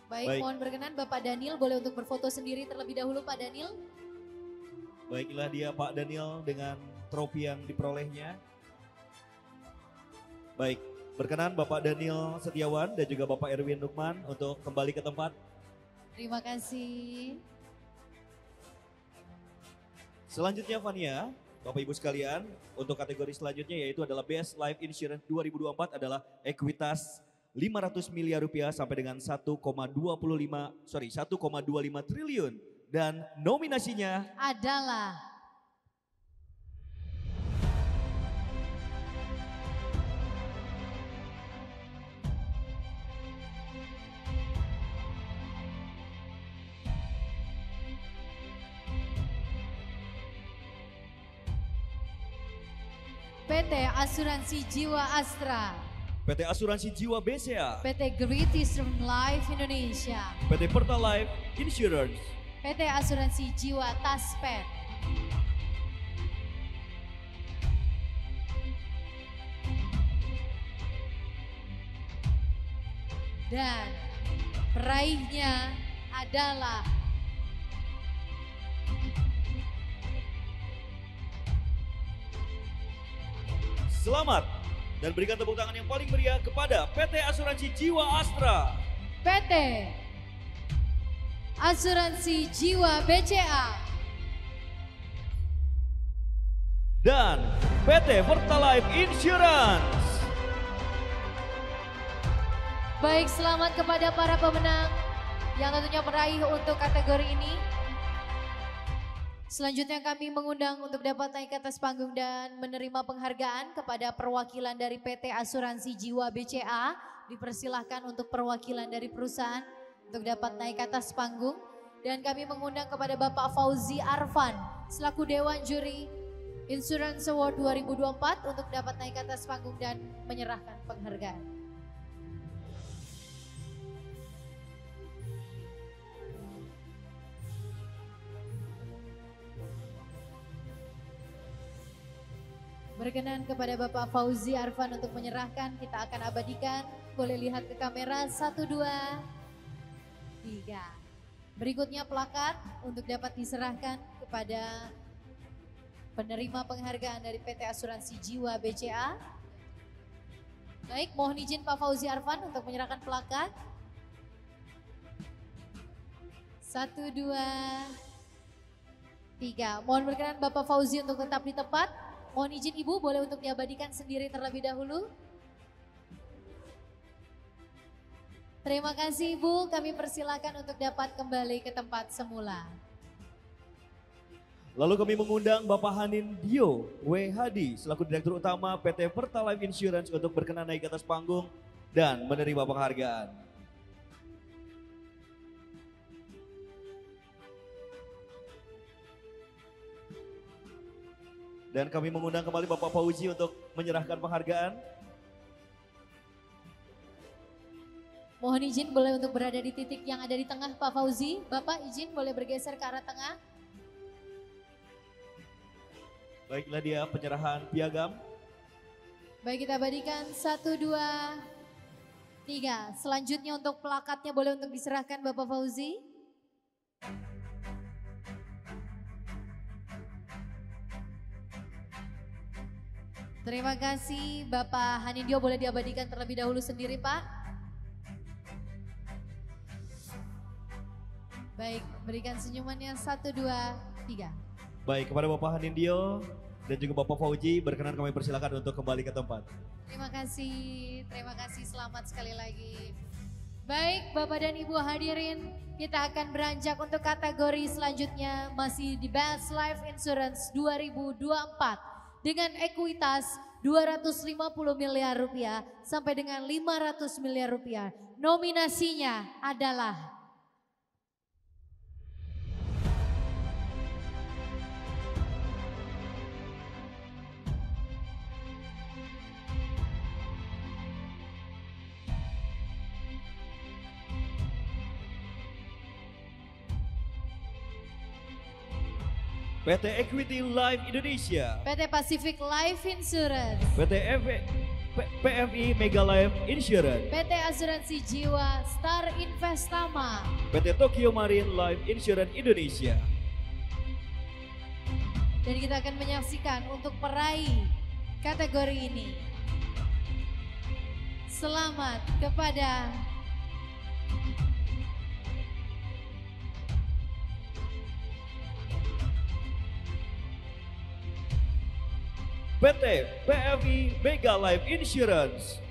Baik, mohon berkenan Bapak Daniel boleh untuk berfoto sendiri terlebih dahulu Pak Daniel. Baiklah dia Pak Daniel dengan trofi yang diperolehnya. Baik, berkenan Bapak Daniel Setiawan dan juga Bapak Erwin Nukman untuk kembali ke tempat. Terima kasih. Selanjutnya Fania, Bapak Ibu sekalian, untuk kategori selanjutnya yaitu adalah Best Life Insurance 2024 adalah ekuitas 500 miliar rupiah sampai dengan 1,25 triliun dan nominasinya Adalah PT Asuransi Jiwa Astra, PT Asuransi Jiwa BCA, PT Great Eastern Life Indonesia, PT Pertalife Insurance, PT Asuransi Jiwa Taspet, dan peraihnya adalah selamat dan berikan tepuk tangan yang paling meriah kepada PT Asuransi Jiwa Astra, PT Asuransi Jiwa BCA, dan PT Pertalife Insurance. Baik, selamat kepada para pemenang yang tentunya meraih untuk kategori ini. Selanjutnya kami mengundang untuk dapat naik ke atas panggung dan menerima penghargaan kepada perwakilan dari PT Asuransi Jiwa BCA. Dipersilahkan untuk perwakilan dari perusahaan untuk dapat naik ke atas panggung. Dan kami mengundang kepada Bapak Fauzi Arfan selaku Dewan Juri Insurance Award 2024 untuk dapat naik ke atas panggung dan menyerahkan penghargaan. Berkenan kepada Bapak Fauzi Arfan untuk menyerahkan, kita akan abadikan. Boleh lihat ke kamera, 1, 2, 3. Berikutnya plakat untuk dapat diserahkan kepada penerima penghargaan dari PT Asuransi Jiwa BCA. Baik, mohon izin Pak Fauzi Arfan untuk menyerahkan plakat. 1, 2, 3. Mohon berkenan Bapak Fauzi untuk tetap di tempat. Mohon izin Ibu boleh untuk diabadikan sendiri terlebih dahulu. Terima kasih Ibu, kami persilakan untuk dapat kembali ke tempat semula. Lalu kami mengundang Bapak Hanin Dio W. Hadi selaku Direktur Utama PT Pertalife Insurance untuk berkenan naik ke atas panggung dan menerima penghargaan. Dan kami mengundang kembali Bapak Fauzi untuk menyerahkan penghargaan. Mohon izin boleh untuk berada di titik yang ada di tengah Pak Fauzi. Bapak izin boleh bergeser ke arah tengah. Baiklah dia penyerahan piagam. Baik, kita abadikan 1, 2, 3. Selanjutnya untuk plakatnya boleh untuk diserahkan Bapak Fauzi. Terima kasih Bapak Hanindio, boleh diabadikan terlebih dahulu sendiri Pak. Baik, berikan senyumannya 1, 2, 3. Baik, kepada Bapak Hanindio dan juga Bapak Fauzi berkenan kami persilakan untuk kembali ke tempat. Terima kasih, selamat sekali lagi. Baik Bapak dan Ibu hadirin, kita akan beranjak untuk kategori selanjutnya masih di Best Life Insurance 2024. Dengan ekuitas 250 miliar rupiah sampai dengan 500 miliar rupiah. Nominasinya adalah PT Equity Life Indonesia, PT Pacific Life Insurance, PT PMI Mega Life Insurance, PT Asuransi Jiwa Star Investama, PT Tokyo Marine Life Insurance Indonesia. Dan kita akan menyaksikan untuk peraih kategori ini. Selamat kepada PT PMI Mega Life Insurance,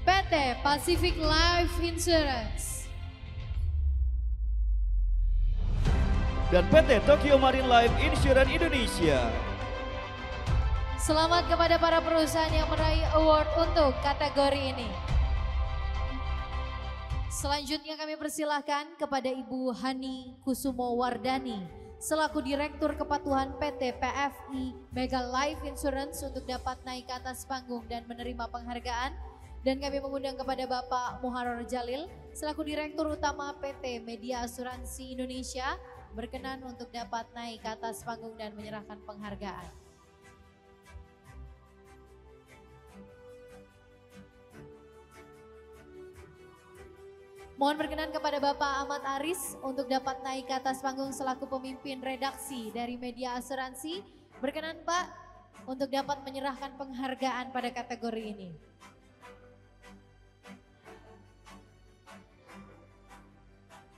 PT Pacific Life Insurance, dan PT Tokyo Marine Life Insurance Indonesia. Selamat kepada para perusahaan yang meraih award untuk kategori ini. Selanjutnya kami persilahkan kepada Ibu Hani Kusumo Wardani selaku Direktur Kepatuhan PT PFI Mega Life Insurance untuk dapat naik ke atas panggung dan menerima penghargaan. Dan kami mengundang kepada Bapak Muharrar Jalil selaku Direktur Utama PT Media Asuransi Indonesia berkenan untuk dapat naik ke atas panggung dan menyerahkan penghargaan. Mohon berkenan kepada Bapak Ahmad Aris untuk dapat naik ke atas panggung selaku pemimpin redaksi dari Media Asuransi. Berkenan Pak untuk dapat menyerahkan penghargaan pada kategori ini.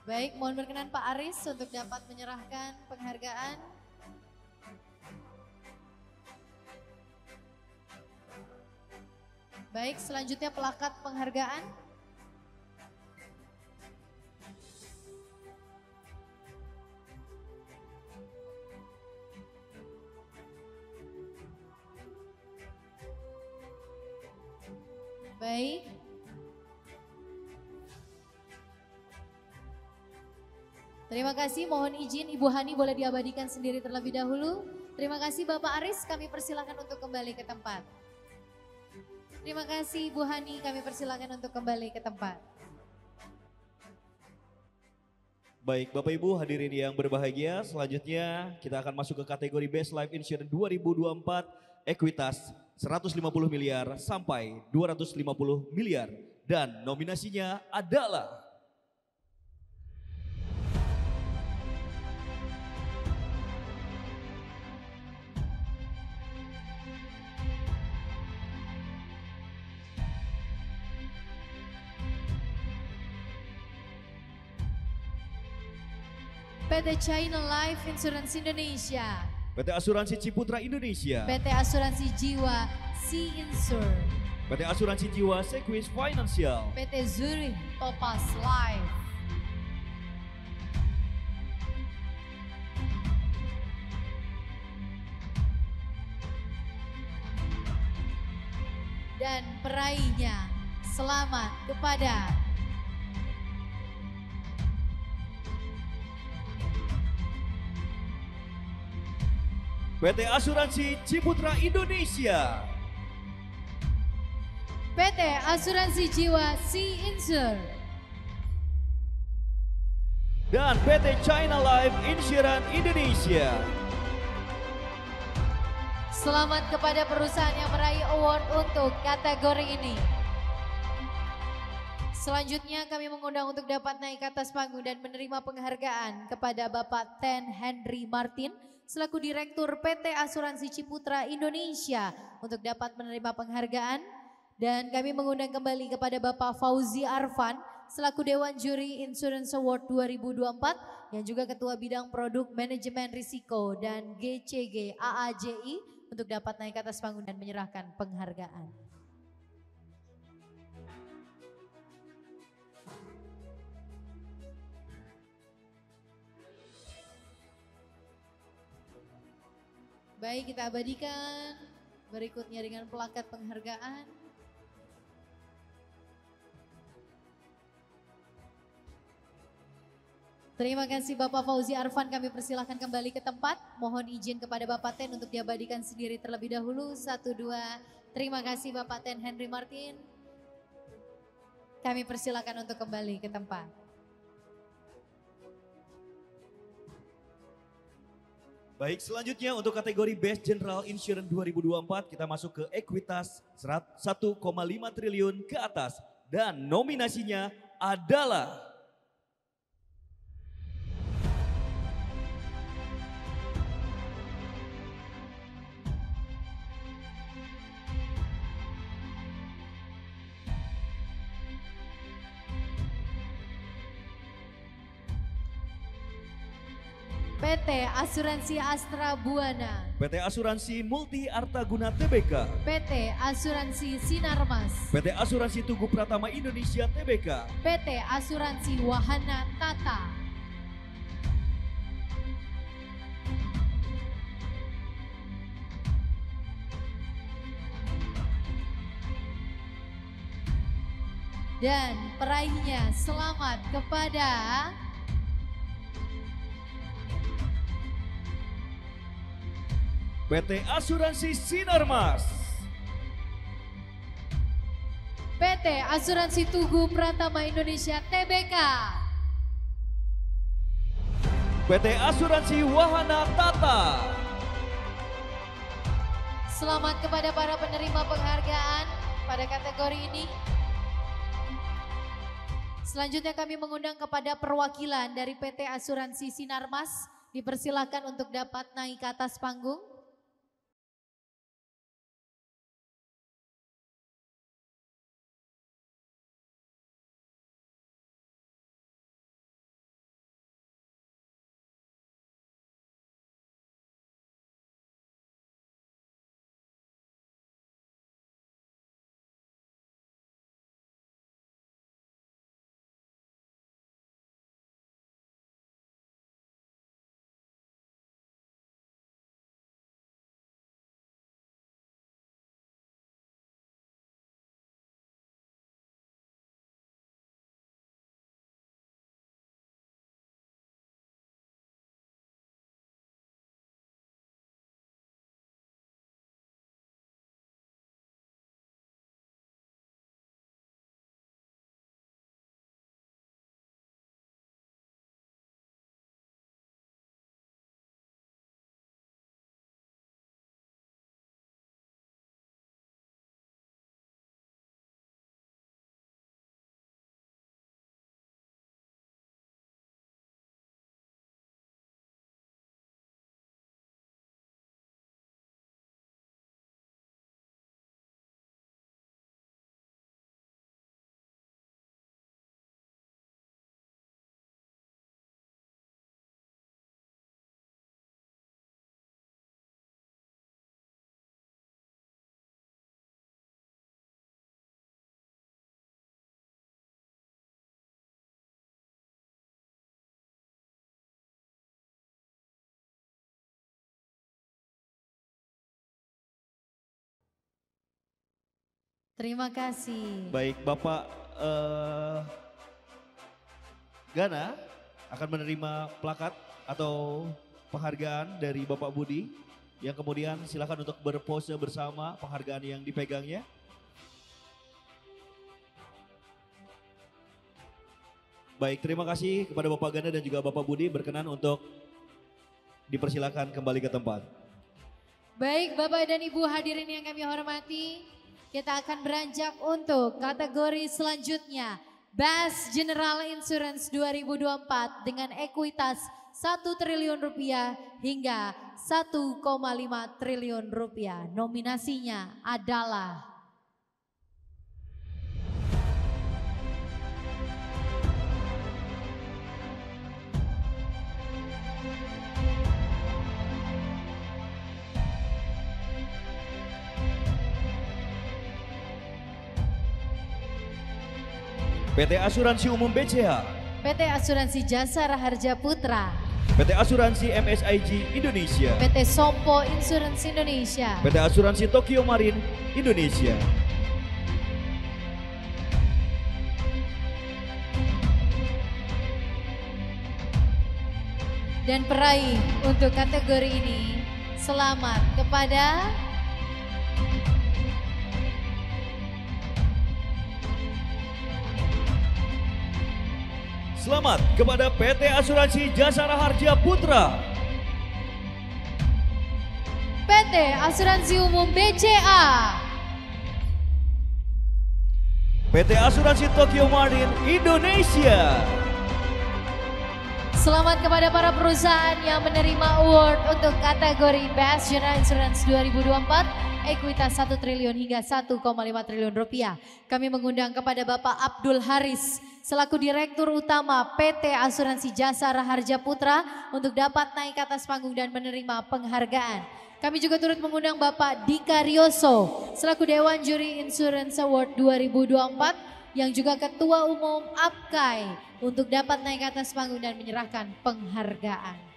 Baik, mohon berkenan Pak Aris untuk dapat menyerahkan penghargaan. Baik, selanjutnya pelakat penghargaan. Baik. Terima kasih, mohon izin Ibu Hani boleh diabadikan sendiri terlebih dahulu. Terima kasih Bapak Aris, kami persilakan untuk kembali ke tempat. Terima kasih Ibu Hani, kami persilakan untuk kembali ke tempat. Baik Bapak Ibu hadirin yang berbahagia, selanjutnya kita akan masuk ke kategori Best Life Insurance 2024 Ekuitas 150 miliar sampai 250 miliar dan nominasinya adalah PT China Life Insurance Indonesia, PT Asuransi Ciputra Indonesia, PT Asuransi Jiwa Sea Insure, PT Asuransi Jiwa Sequis Financial, PT Zurich Topaz Life, dan peraihnya selamat kepada PT Asuransi Ciputra Indonesia, PT Asuransi Jiwa Sea Insure, dan PT China Life Insurance Indonesia. Selamat kepada perusahaan yang meraih award untuk kategori ini. Selanjutnya kami mengundang untuk dapat naik ke atas panggung dan menerima penghargaan kepada Bapak Ten Henry Martin selaku Direktur PT Asuransi Ciputra Indonesia untuk dapat menerima penghargaan. Dan kami mengundang kembali kepada Bapak Fauzi Arfan selaku Dewan Juri Insurance Award 2024 yang juga Ketua Bidang Produk Manajemen Risiko dan GCG AAJI untuk dapat naik ke atas panggung dan menyerahkan penghargaan. Baik, kita abadikan berikutnya dengan plakat penghargaan. Terima kasih Bapak Fauzi Arfan, kami persilahkan kembali ke tempat. Mohon izin kepada Bapak Ten untuk diabadikan sendiri terlebih dahulu. 1, 2, terima kasih Bapak Ten Henry Martin. Kami persilahkan untuk kembali ke tempat. Baik, selanjutnya untuk kategori Best General Insurance 2024 kita masuk ke ekuitas 1,5 triliun ke atas dan nominasinya adalah PT Asuransi Astra Buana, PT Asuransi Multi Artaguna Tbk, PT Asuransi Sinarmas, PT Asuransi Tugu Pratama Indonesia Tbk, PT Asuransi Wahana Tata, dan peraihnya selamat kepada PT Asuransi Sinarmas, PT Asuransi Tugu Pratama Indonesia Tbk, PT Asuransi Wahana Tata. Selamat kepada para penerima penghargaan pada kategori ini. Selanjutnya kami mengundang kepada perwakilan dari PT Asuransi Sinarmas. Dipersilakan untuk dapat naik ke atas panggung. Terima kasih. Baik, Bapak Gana akan menerima plakat atau penghargaan dari Bapak Budi yang kemudian silakan untuk berpose bersama penghargaan yang dipegangnya. Baik, terima kasih kepada Bapak Gana dan juga Bapak Budi berkenan untuk dipersilakan kembali ke tempat. Baik, Bapak dan Ibu hadirin yang kami hormati, kita akan beranjak untuk kategori selanjutnya, Best General Insurance 2024 dengan ekuitas 1 triliun rupiah hingga 1,5 triliun rupiah. Nominasinya adalah PT Asuransi Umum BCH, PT Asuransi Jasa Raharja Putra, PT Asuransi MSIG Indonesia, PT Sompo Insurance Indonesia, PT Asuransi Tokyo Marine Indonesia, dan peraih untuk kategori ini selamat kepada selamat kepada PT Asuransi Jasa Raharja Putra. PT Asuransi Umum BCA. PT Asuransi Tokyo Marine Indonesia. Selamat kepada para perusahaan yang menerima award untuk kategori Best General Insurance 2024, ekuitas 1 triliun hingga 1,5 triliun rupiah. Kami mengundang kepada Bapak Abdul Haris selaku Direktur Utama PT Asuransi Jasa Raharja Putra untuk dapat naik ke atas panggung dan menerima penghargaan. Kami juga turut mengundang Bapak Dika Rioso selaku Dewan Juri Insurance Award 2024 yang juga Ketua Umum APKAI untuk dapat naik ke atas panggung dan menyerahkan penghargaan.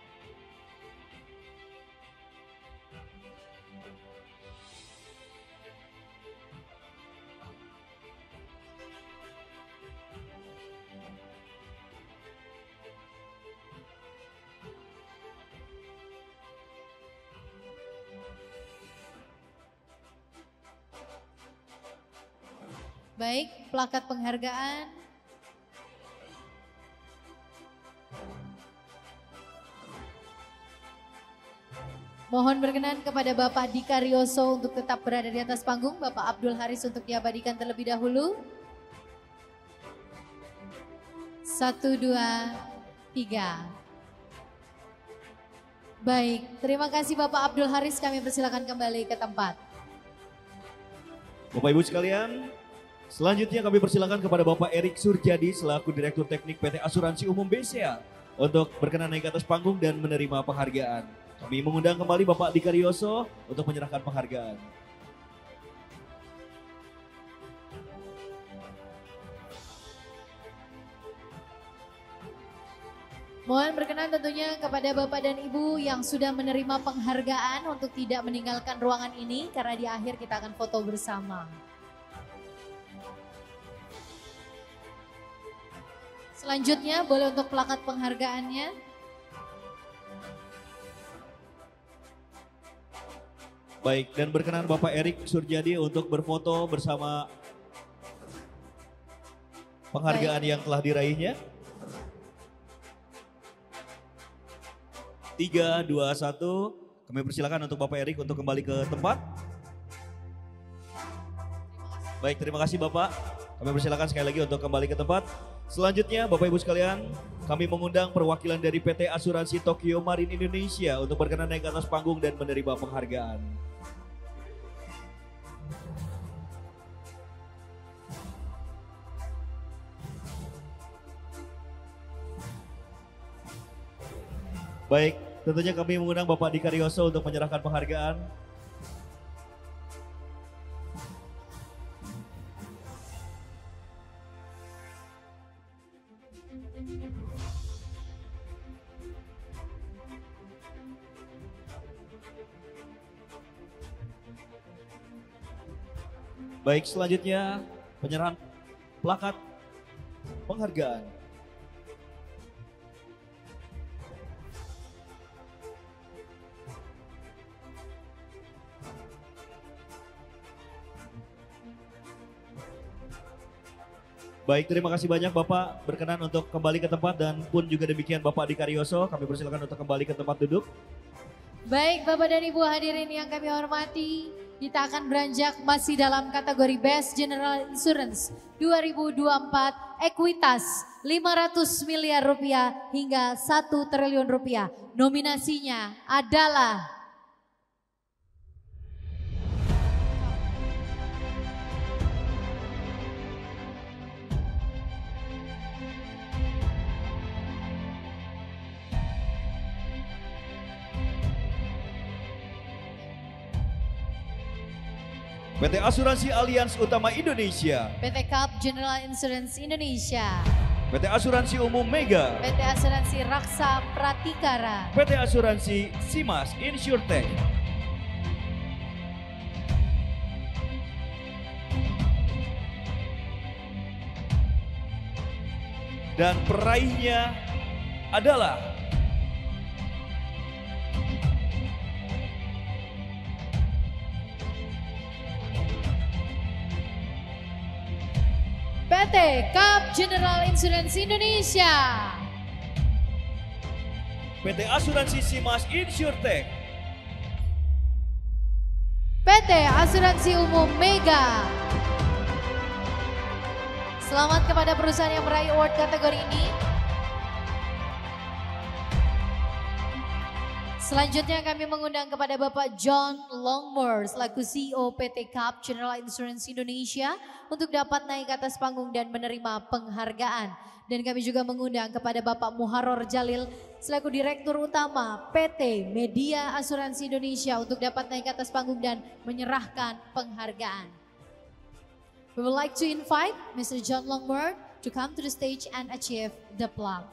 Baik, plakat penghargaan. Mohon berkenan kepada Bapak Dika Rioso untuk tetap berada di atas panggung. Bapak Abdul Haris untuk diabadikan terlebih dahulu. 1, 2, 3. Baik, terima kasih Bapak Abdul Haris. Kami persilakan kembali ke tempat. Bapak Ibu sekalian, selanjutnya kami persilakan kepada Bapak Erik Surjadi selaku Direktur Teknik PT Asuransi Umum BCA untuk berkenan naik ke atas panggung dan menerima penghargaan. Kami mengundang kembali Bapak Dika Rioso untuk menyerahkan penghargaan. Mohon berkenan tentunya kepada Bapak dan Ibu yang sudah menerima penghargaan untuk tidak meninggalkan ruangan ini karena di akhir kita akan foto bersama. Selanjutnya boleh untuk plakat penghargaannya. Baik, dan berkenan Bapak Erik Surjadi untuk berfoto bersama penghargaan yang telah diraihnya. 3, 2, 1. Kami persilakan untuk Bapak Erik untuk kembali ke tempat. Baik, terima kasih Bapak. Kami persilakan sekali lagi untuk kembali ke tempat. Selanjutnya Bapak Ibu sekalian, kami mengundang perwakilan dari PT Asuransi Tokyo Marine Indonesia untuk berkenan naik ke atas panggung dan menerima penghargaan. Baik, tentunya kami mengundang Bapak Dika Rioso untuk menyerahkan penghargaan. Baik, selanjutnya penyerahan plakat penghargaan. Baik, terima kasih banyak Bapak berkenan untuk kembali ke tempat dan pun juga demikian Bapak Dika Rioso, kami persilakan untuk kembali ke tempat duduk. Baik Bapak dan Ibu hadirin yang kami hormati, kita akan beranjak masih dalam kategori Best General Insurance 2024, ekuitas 500 miliar rupiah hingga 1 triliun rupiah. Nominasinya adalah PT Asuransi Allianz Utama Indonesia, PT Cup General Insurance Indonesia, PT Asuransi Umum Mega, PT Asuransi Raksa Pratikara, PT Asuransi Simas Insurtech, dan peraihnya adalah PT Cup General Insurance Indonesia, PT Asuransi Simas Insurtech, PT Asuransi Umum Mega. Selamat kepada perusahaan yang meraih award kategori ini. Selanjutnya kami mengundang kepada Bapak John Longmore selaku CEO PT Cap General Insurance Indonesia untuk dapat naik ke atas panggung dan menerima penghargaan. Dan kami juga mengundang kepada Bapak Muharor Jalil selaku Direktur Utama PT Media Asuransi Indonesia untuk dapat naik ke atas panggung dan menyerahkan penghargaan. We would like to invite Mr. John Longmore to come to the stage and achieve the plaque.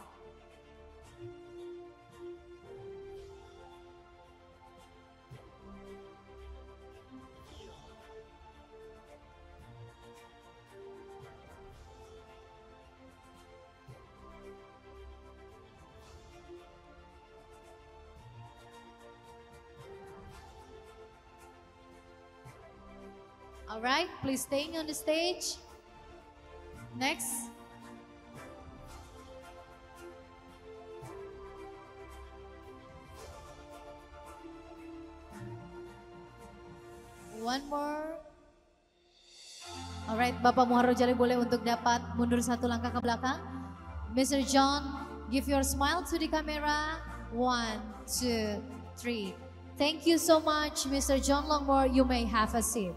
All right, please staying on the stage. Next. One more. Alright, Bapak Muharro Jalil boleh untuk dapat mundur satu langkah ke belakang. Mr. John, give your smile to the camera. 1, 2, 3. Thank you so much, Mr. John Longmore. You may have a seat.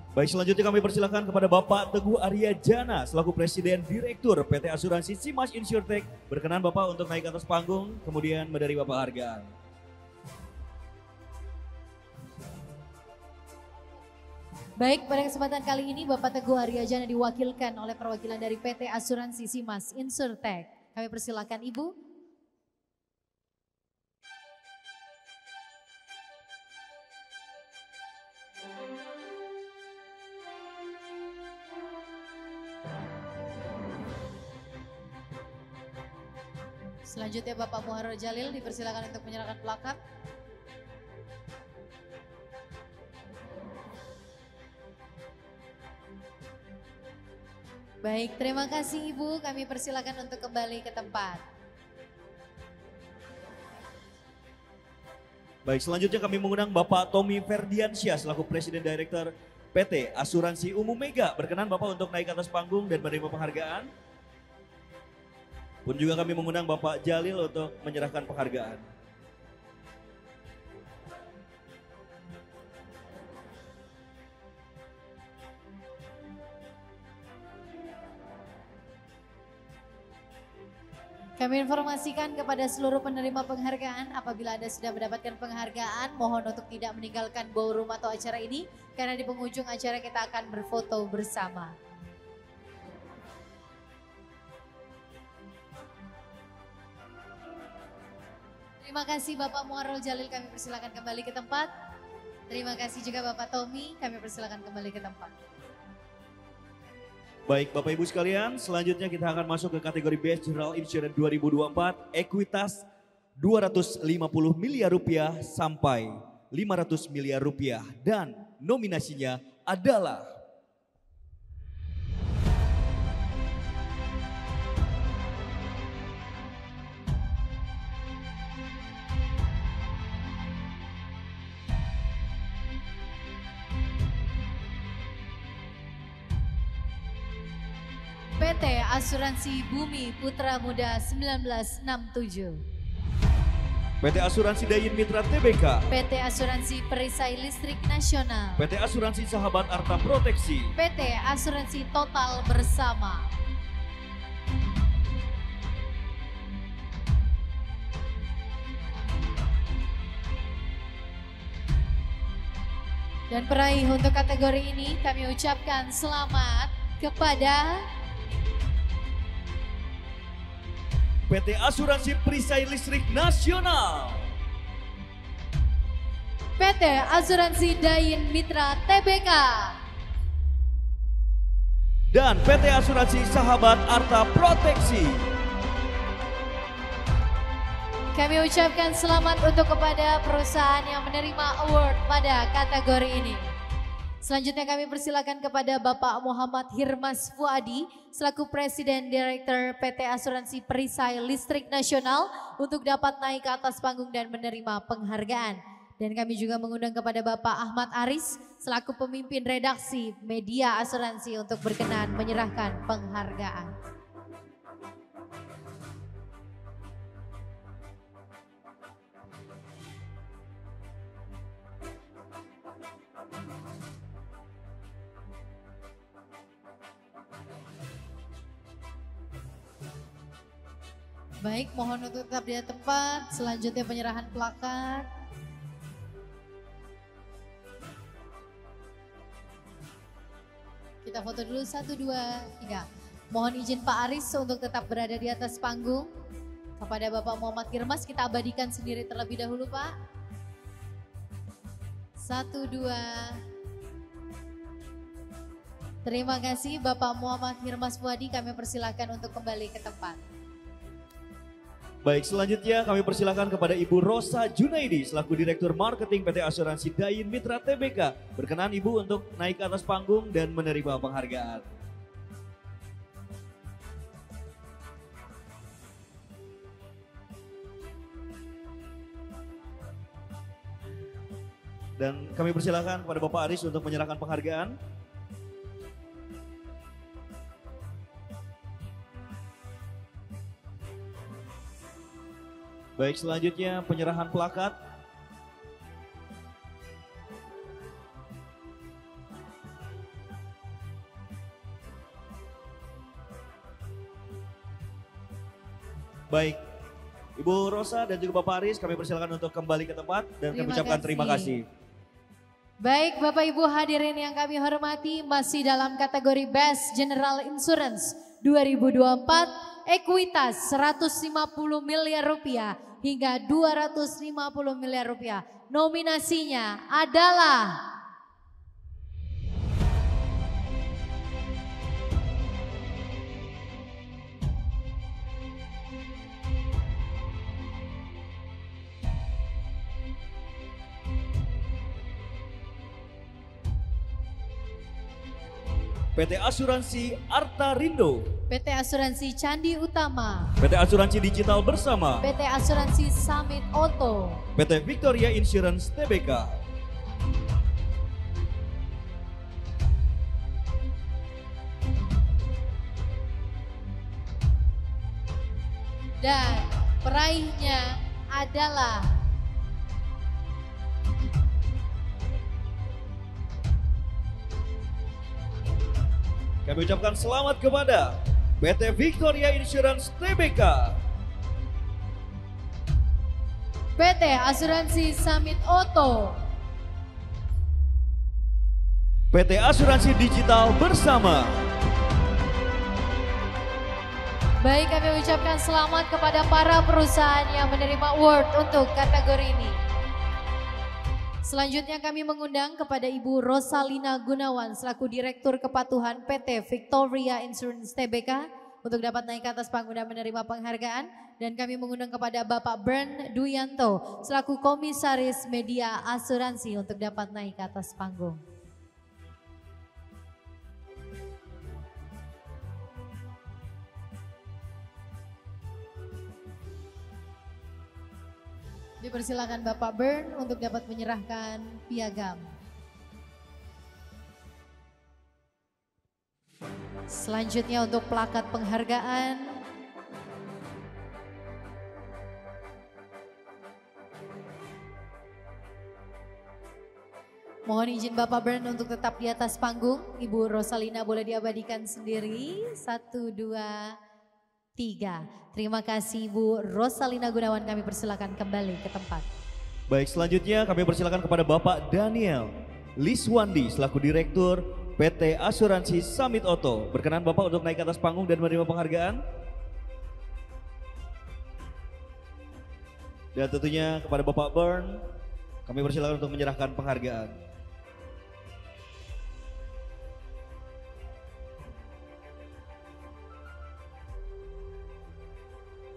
Baik, selanjutnya kami persilakan kepada Bapak Teguh Arya Jana selaku Presiden Direktur PT Asuransi Simas Insurtech. Berkenan Bapak untuk naik ke atas panggung, kemudian menerima penghargaan. Baik, pada kesempatan kali ini Bapak Teguh Arya Jana diwakilkan oleh perwakilan dari PT Asuransi Simas Insurtech. Kami persilakan Ibu. Selanjutnya Bapak Muharro Jalil dipersilakan untuk menyerahkan plakat. Baik, terima kasih Ibu. Kami persilakan untuk kembali ke tempat. Baik, selanjutnya kami mengundang Bapak Tommy Ferdiansyah selaku Presiden Direktur PT Asuransi Umum Mega. Berkenan Bapak untuk naik ke atas panggung dan menerima penghargaan. Pun juga kami mengundang Bapak Jalil untuk menyerahkan penghargaan. Kami informasikan kepada seluruh penerima penghargaan, apabila Anda sudah mendapatkan penghargaan, mohon untuk tidak meninggalkan ballroom atau acara ini, karena di penghujung acara kita akan berfoto bersama. Terima kasih Bapak Muharro Jalil, kami persilakan kembali ke tempat. Terima kasih juga Bapak Tommy, kami persilakan kembali ke tempat. Baik Bapak Ibu sekalian, selanjutnya kita akan masuk ke kategori Best General Insurance 2024, ekuitas 250 miliar rupiah sampai 500 miliar rupiah, dan nominasinya adalah PT Asuransi Bumi Putra Muda 1967. PT Asuransi Dayin Mitra Tbk, PT Asuransi Perisai Listrik Nasional, PT Asuransi Sahabat Arta Proteksi, PT Asuransi Total Bersama, dan peraih untuk kategori ini kami ucapkan selamat kepada PT Asuransi Perisai Listrik Nasional, PT Asuransi Dayin Mitra Tbk, dan PT Asuransi Sahabat Arta Proteksi. Kami ucapkan selamat untuk kepada perusahaan yang menerima award pada kategori ini. Selanjutnya kami persilakan kepada Bapak Muhammad Hirmas Fuadi selaku Presiden Direktur PT Asuransi Perisai Listrik Nasional untuk dapat naik ke atas panggung dan menerima penghargaan. Dan kami juga mengundang kepada Bapak Ahmad Aris selaku pemimpin redaksi media asuransi untuk berkenan menyerahkan penghargaan. Baik, mohon untuk tetap di tempat. Selanjutnya penyerahan plakat. Kita foto dulu 1, 2, 3. Mohon izin Pak Aris untuk tetap berada di atas panggung. Kepada Bapak Muhammad Hirmas kita abadikan sendiri terlebih dahulu Pak. 1, 2. Terima kasih Bapak Muhammad Hirmas Fuadi, kami persilakan untuk kembali ke tempat. Baik, selanjutnya kami persilakan kepada Ibu Rosa Junaidi selaku Direktur Marketing PT Asuransi Dain Mitra Tbk. Berkenan Ibu untuk naik ke atas panggung dan menerima penghargaan. Dan kami persilakan kepada Bapak Aris untuk menyerahkan penghargaan. Baik, selanjutnya penyerahan plakat. Baik, Ibu Rosa dan juga Bapak Aris kami persilakan untuk kembali ke tempat dan kami ucapkan terima kasih. Baik Bapak Ibu hadirin yang kami hormati, masih dalam kategori Best General Insurance 2024, ekuitas 150 miliar rupiah hingga 250 miliar rupiah. Nominasinya adalah PT Asuransi Arta Rindo, PT Asuransi Candi Utama, PT Asuransi Digital Bersama, PT Asuransi Summit Auto, PT Victoria Insurance Tbk, dan peraihnya adalah kami ucapkan selamat kepada PT Victoria Insurance Tbk, PT Asuransi Summit Auto, PT Asuransi Digital Bersama. Baik, kami ucapkan selamat kepada para perusahaan yang menerima award untuk kategori ini. Selanjutnya kami mengundang kepada Ibu Rosalina Gunawan selaku Direktur Kepatuhan PT Victoria Insurance Tbk untuk dapat naik ke atas panggung dan menerima penghargaan. Dan kami mengundang kepada Bapak Bern Duyanto selaku Komisaris Media Asuransi untuk dapat naik ke atas panggung. Dipersilakan Bapak Bern untuk dapat menyerahkan piagam. Selanjutnya untuk plakat penghargaan. Mohon izin Bapak Bern untuk tetap di atas panggung. Ibu Rosalina boleh diabadikan sendiri. 1, 2, 3. Terima kasih Ibu Rosalina Gunawan, kami persilakan kembali ke tempat. Baik, selanjutnya kami persilakan kepada Bapak Daniel Liswandi selaku Direktur PT Asuransi Summit Auto. Berkenan Bapak untuk naik ke atas panggung dan menerima penghargaan. Dan tentunya kepada Bapak Bern, kami persilakan untuk menyerahkan penghargaan.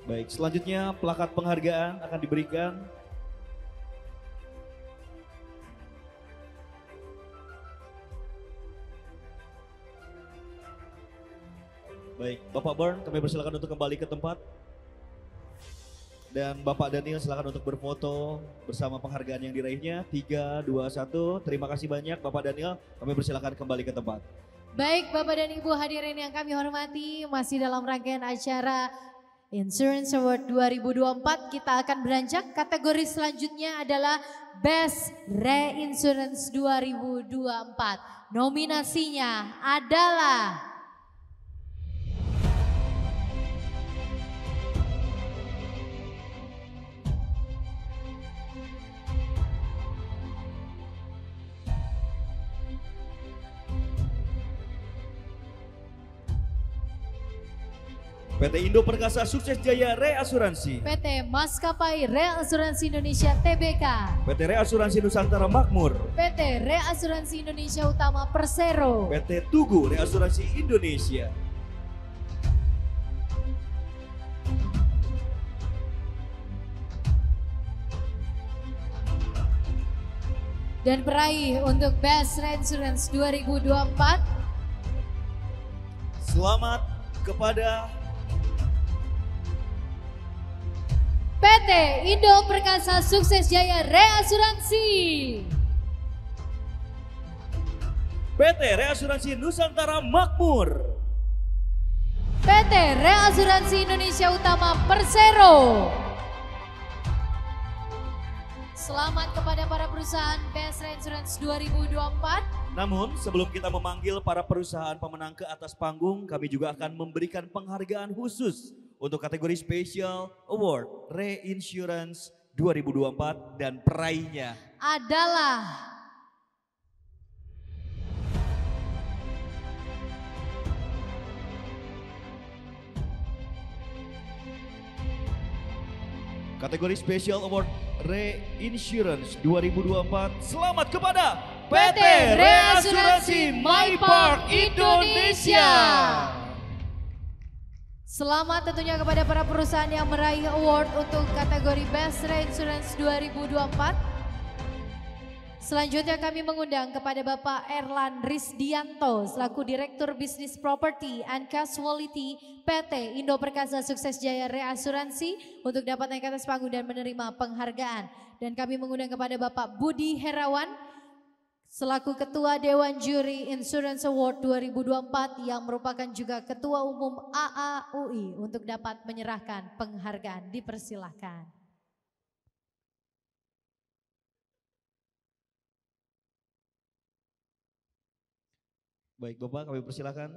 Baik, selanjutnya plakat penghargaan akan diberikan. Baik, Bapak Burn kami persilakan untuk kembali ke tempat. Dan Bapak Daniel silakan untuk berfoto bersama penghargaan yang diraihnya. 3, 2, 1. Terima kasih banyak Bapak Daniel. Kami persilakan kembali ke tempat. Baik Bapak dan Ibu hadirin yang kami hormati, masih dalam rangkaian acara Insurance Award 2024 kita akan beranjak. Kategori selanjutnya adalah Best Reinsurance 2024. Nominasinya adalah PT Indo Perkasa Sukses Jaya Reasuransi, PT Maskapai Reasuransi Indonesia Tbk, PT Reasuransi Nusantara Makmur, PT Reasuransi Indonesia Utama Persero, PT Tugu Reasuransi Indonesia, dan peraih untuk Best Reinsurance 2024. Selamat kepada PT Indo Perkasa Sukses Jaya Reasuransi, PT Reasuransi Nusantara Makmur, PT Reasuransi Indonesia Utama Persero. Selamat kepada para perusahaan Best Reinsurance 2024. Namun sebelum kita memanggil para perusahaan pemenang ke atas panggung, kami juga akan memberikan penghargaan khusus untuk kategori Special Award Reinsurance 2024 dan peraihnya Adalah kategori Special Award Reinsurance 2024. Selamat kepada PT Reasuransi My Park Indonesia. Selamat tentunya kepada para perusahaan yang meraih award untuk kategori Best Reinsurance 2024. Selanjutnya kami mengundang kepada Bapak Erlan Risdianto selaku Direktur Bisnis Property and Casualty PT Indo Perkasa Sukses Jaya Reasuransi untuk dapat naik ke atas panggung dan menerima penghargaan. Dan kami mengundang kepada Bapak Budi Herawan selaku Ketua Dewan Juri Insurance Award 2024 yang merupakan juga Ketua Umum AAUI untuk dapat menyerahkan penghargaan. Dipersilahkan. Baik Bapak, kami persilakan.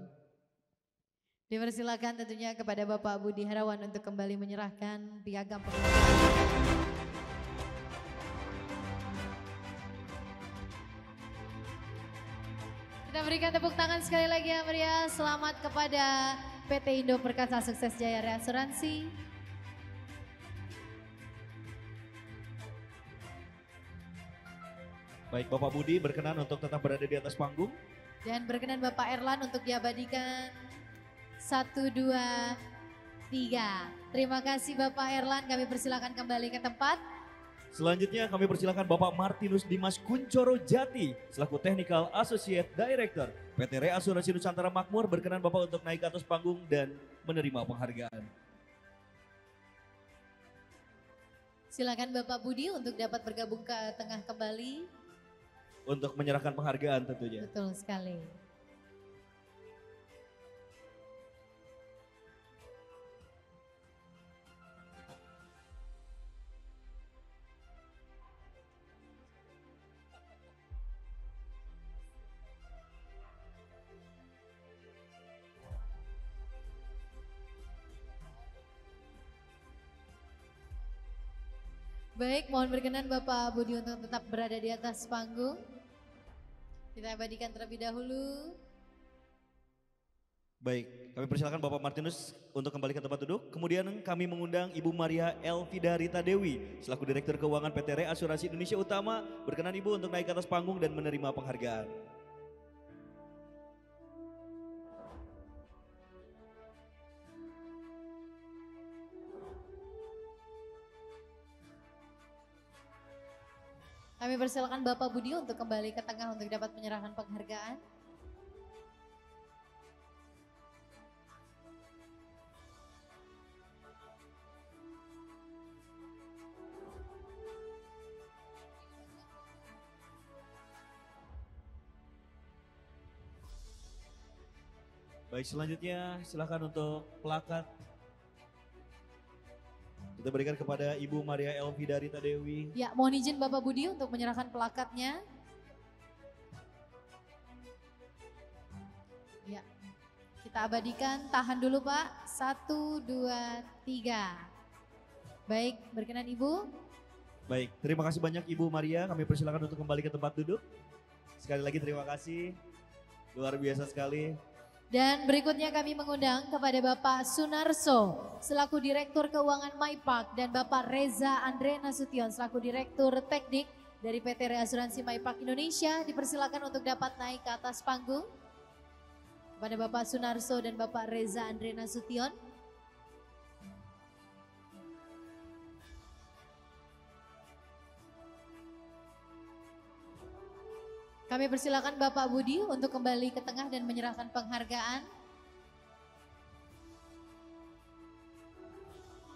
Dipersilakan tentunya kepada Bapak Budi Herawan untuk kembali menyerahkan piagam penghargaan. Kita berikan tepuk tangan sekali lagi yang meriah. Selamat kepada PT Indo Perkasa Sukses Jaya Reasuransi. Baik Bapak Budi berkenan untuk tetap berada di atas panggung. Dan berkenan Bapak Erlan untuk diabadikan 1, 2, 3. Terima kasih Bapak Erlan, kami persilakan kembali ke tempat. Selanjutnya kami persilakan Bapak Martinus Dimas Kuncoro Jati selaku Technical Associate Director PT Reasuransi Nusantara Makmur, berkenan Bapak untuk naik ke atas panggung dan menerima penghargaan. Silakan Bapak Budi untuk dapat bergabung ke tengah kembali. Untuk menyerahkan penghargaan tentunya. Betul sekali. Baik, mohon berkenan Bapak Budi untuk tetap berada di atas panggung. Kita abadikan terlebih dahulu. Baik, kami persilakan Bapak Martinus untuk kembali ke tempat duduk. Kemudian kami mengundang Ibu Maria Elvida Rita Dewi selaku Direktur Keuangan PT Reasuransi Indonesia Utama. Berkenan Ibu untuk naik ke atas panggung dan menerima penghargaan. Kami persilakan Bapak Budi untuk kembali ke tengah untuk dapat menyerahkan penghargaan. Baik, selanjutnya silakan untuk plakat. Kita berikan kepada Ibu Maria Elvidarita Dewi. Ya, mohon izin Bapak Budi untuk menyerahkan plakatnya. Ya, kita abadikan. Tahan dulu Pak. 1, 2, 3. Baik, berkenan Ibu. Baik, terima kasih banyak Ibu Maria. Kami persilakan untuk kembali ke tempat duduk. Sekali lagi terima kasih. Luar biasa sekali. Dan berikutnya kami mengundang kepada Bapak Sunarso selaku Direktur Keuangan MyPark dan Bapak Reza Andre Nasution selaku Direktur Teknik dari PT Reasuransi MyPark Indonesia. Dipersilakan untuk dapat naik ke atas panggung. Kepada Bapak Sunarso dan Bapak Reza Andre Nasution. Kami persilakan Bapak Budi untuk kembali ke tengah dan menyerahkan penghargaan.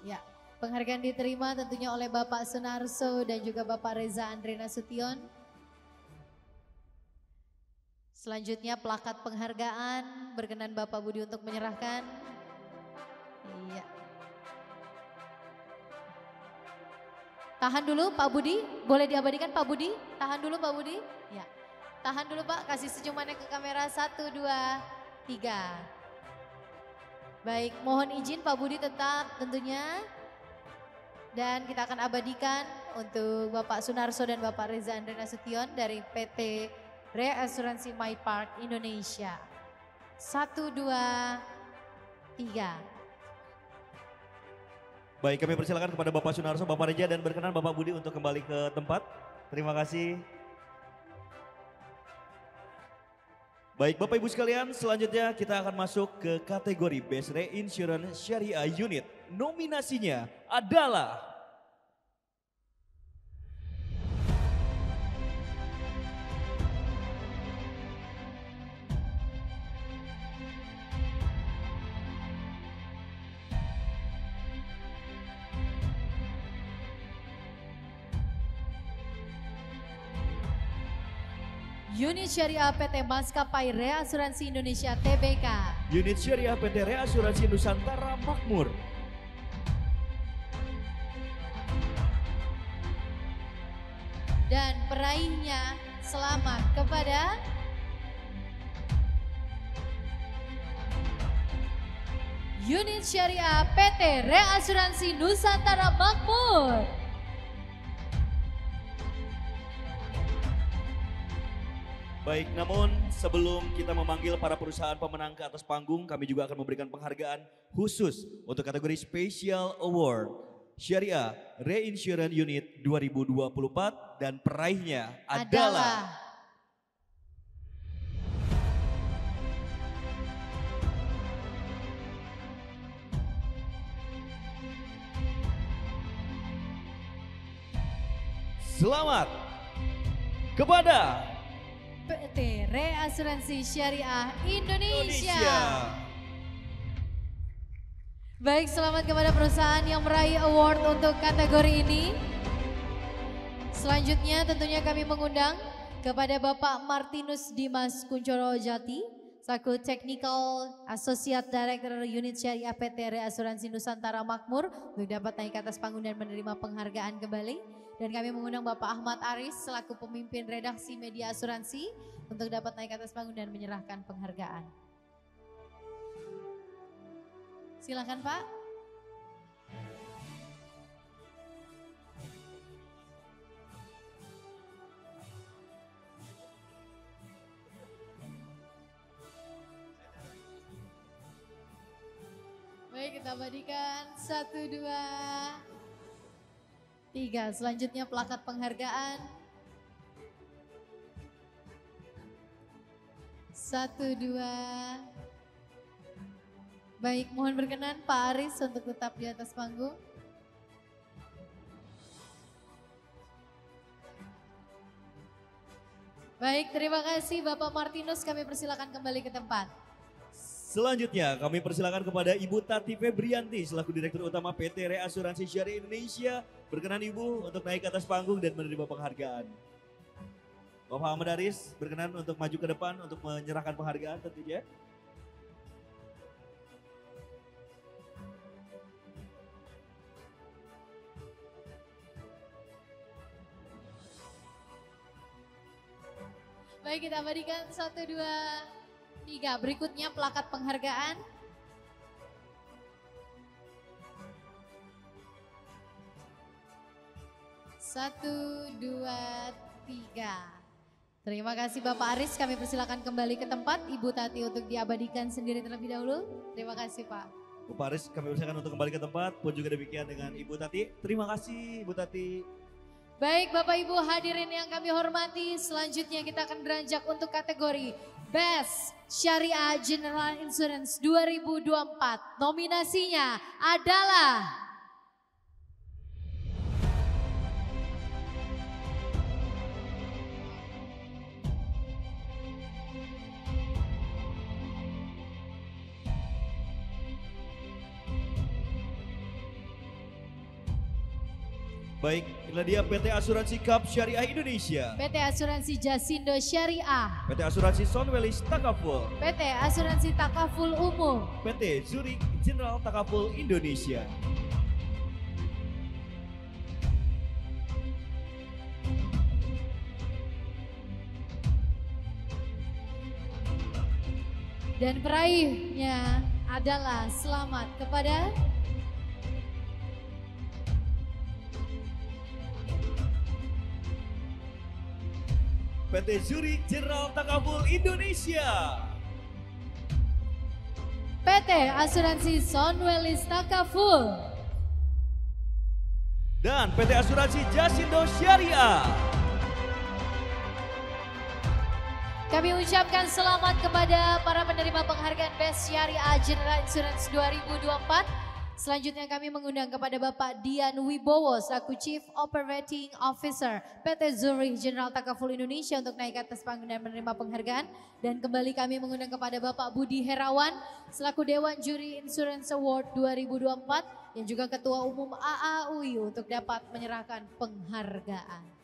Ya, penghargaan diterima tentunya oleh Bapak Sunarso dan juga Bapak Reza Andre Nasution. Selanjutnya plakat penghargaan, berkenan Bapak Budi untuk menyerahkan. Iya. Tahan dulu Pak Budi, boleh diabadikan Pak Budi? Tahan dulu Pak Budi. Ya. Tahan dulu Pak, kasih senyumannya ke kamera. 1, 2, 3. Baik, mohon izin Pak Budi tetap tentunya. Dan kita akan abadikan untuk Bapak Sunarso dan Bapak Reza Andre Nasution dari PT Reasuransi MyPark Indonesia. 1, 2, 3. Baik, kami persilakan kepada Bapak Sunarso, Bapak Reza, dan berkenan Bapak Budi untuk kembali ke tempat. Terima kasih. Baik Bapak Ibu sekalian, selanjutnya kita akan masuk ke kategori Best Reinsurance Syariah Unit. Nominasinya adalah Unit Syariah PT Maskapai Reasuransi Indonesia Tbk. Unit Syariah PT Reasuransi Nusantara Makmur. Dan peraihnya selamat kepada Unit Syariah PT Reasuransi Nusantara Makmur. Baik, namun sebelum kita memanggil para perusahaan pemenang ke atas panggung, kami juga akan memberikan penghargaan khusus untuk kategori Special Award Syariah Reinsurance Unit 2024 dan peraihnya adalah selamat kepada PT Reasuransi Syariah Indonesia. Baik, selamat kepada perusahaan yang meraih award untuk kategori ini. Selanjutnya tentunya kami mengundang kepada Bapak Martinus Dimas Kuncoro Jati, selaku Technical Associate Director Unit Syariah PT Reasuransi Nusantara Makmur, untuk dapat naik ke atas panggung dan menerima penghargaan kembali. Dan kami mengundang Bapak Ahmad Aris selaku pemimpin redaksi media asuransi untuk dapat naik ke atas panggung dan menyerahkan penghargaan. Silakan Pak. Baik, kita abadikan 1, 2, 3. Selanjutnya plakat penghargaan. 1, 2. Baik, mohon berkenan Pak Aris untuk tetap di atas panggung. Baik, terima kasih Bapak Martinus, kami persilakan kembali ke tempat. Selanjutnya kami persilakan kepada Ibu Tati Febrianti selaku Direktur Utama PT Reasuransi Syariah Indonesia. Berkenan Ibu untuk naik ke atas panggung dan menerima penghargaan. Bapak Ahmad Aris berkenan untuk maju ke depan untuk menyerahkan penghargaan tentunya. Baik, kita abadikan 1, 2, 3. Berikutnya plakat penghargaan. Satu, dua, tiga. Terima kasih Bapak Aris, kami persilakan kembali ke tempat. Ibu Tati untuk diabadikan sendiri terlebih dahulu. Terima kasih Pak. Bapak Aris kami persilakan untuk kembali ke tempat, pun juga demikian dengan Ibu Tati. Terima kasih Ibu Tati. Baik Bapak Ibu hadirin yang kami hormati, selanjutnya kita akan beranjak untuk kategori Best Syariah General Insurance 2024. Nominasinya adalah Baik, inilah dia PT Asuransi Cup Syariah Indonesia. PT Asuransi Jasindo Syariah, PT Asuransi Sonwelis Takaful, PT Asuransi Takaful Umum, PT Zurich General Takaful Indonesia. dan peraihnya adalah selamat kepada PT Zurich General Takaful Indonesia. PT Asuransi Sonwelis Takaful Dan PT Asuransi Jasindo Syariah. Kami ucapkan selamat kepada para penerima penghargaan Best Syariah General Insurance 2024. Selanjutnya kami mengundang kepada Bapak Dian Wibowo selaku Chief Operating Officer PT Zurich General Takaful Indonesia untuk naik ke atas panggung dan menerima penghargaan. Dan kembali kami mengundang kepada Bapak Budi Herawan selaku Dewan Juri Insurance Award 2024 yang juga Ketua Umum AAUI untuk dapat menyerahkan penghargaan.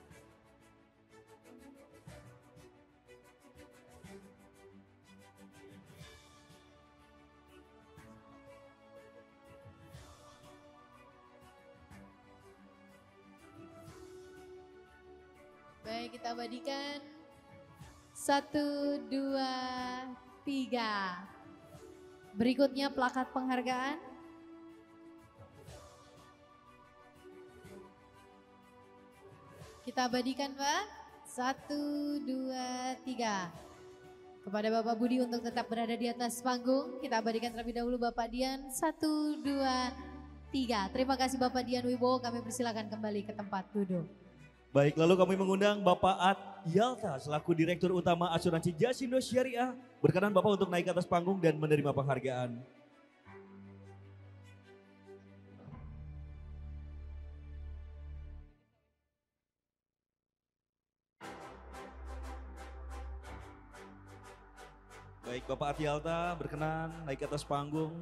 Baik, kita abadikan 1, 2, 3. Berikutnya plakat penghargaan. Kita abadikan Pak. 1, 2, 3. Kepada Bapak Budi untuk tetap berada di atas panggung. Kita abadikan terlebih dahulu Bapak Dian. 1, 2, 3. Terima kasih Bapak Dian Wibowo, kami persilakan kembali ke tempat duduk. Baik, lalu kami mengundang Bapak At Yalta selaku Direktur Utama Asuransi Jasindo Syariah. Berkenan Bapak untuk naik ke atas panggung dan menerima penghargaan. Baik, Bapak At Yalta berkenan naik ke atas panggung.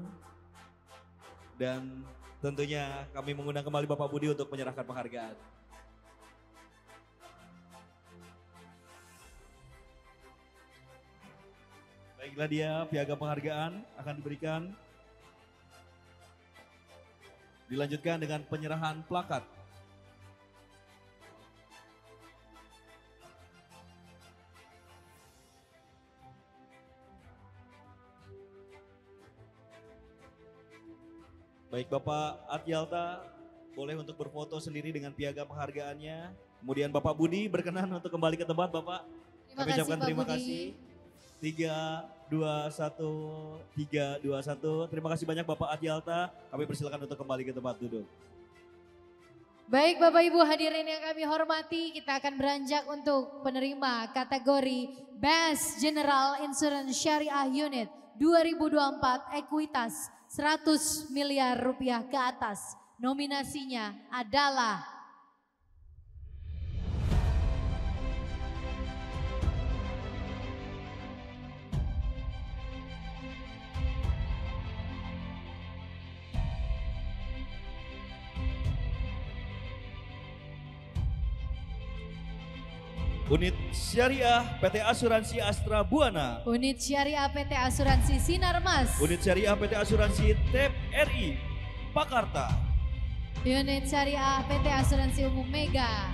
Dan tentunya kami mengundang kembali Bapak Budi untuk menyerahkan penghargaan. Baiklah dia, piagam penghargaan akan diberikan. Dilanjutkan dengan penyerahan plakat. Baik Bapak At Yalta, boleh untuk berfoto sendiri dengan piagam penghargaannya. Kemudian Bapak Budi berkenan untuk kembali ke tempat Bapak. Kami ucapkan terima kasih. 3, 2, 1, 3, 2, 1. Terima kasih banyak Bapak At Yalta. Kami persilakan untuk kembali ke tempat duduk. Baik Bapak Ibu hadirin yang kami hormati, kita akan beranjak untuk penerima kategori Best General Insurance Syariah Unit 2024 ekuitas 100 miliar rupiah ke atas. Nominasinya adalah Unit Syariah PT Asuransi Astra Buana. Unit Syariah PT Asuransi Sinarmas. Unit Syariah PT Asuransi TEP-RI Pakarta. Unit Syariah PT Asuransi Umum Mega.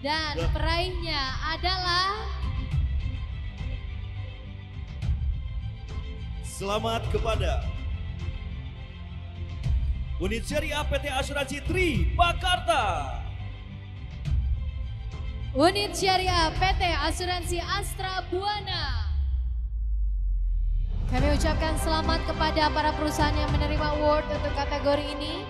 Dan peraihnya adalah selamat kepada Unit Syariah PT Asuransi Tri Pakarta. Unit Syariah PT Asuransi Astra Buana. Kami ucapkan selamat kepada para perusahaan yang menerima award untuk kategori ini.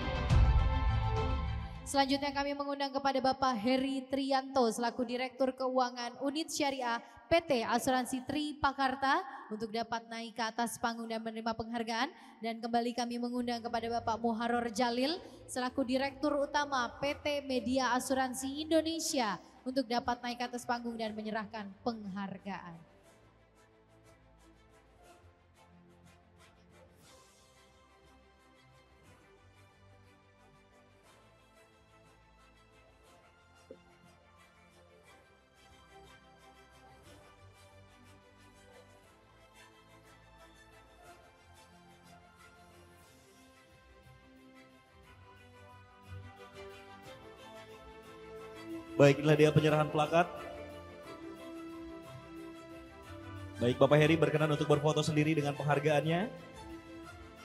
Selanjutnya kami mengundang kepada Bapak Heri Trianto selaku Direktur Keuangan Unit Syariah PT Asuransi Tri Pakarta untuk dapat naik ke atas panggung dan menerima penghargaan. Dan kembali kami mengundang kepada Bapak Muharor Jalil selaku Direktur Utama PT Media Asuransi Indonesia untuk dapat naik ke atas panggung dan menyerahkan penghargaan. Baik, inilah dia penyerahan plakat. Baik, Bapak Heri berkenan untuk berfoto sendiri dengan penghargaannya.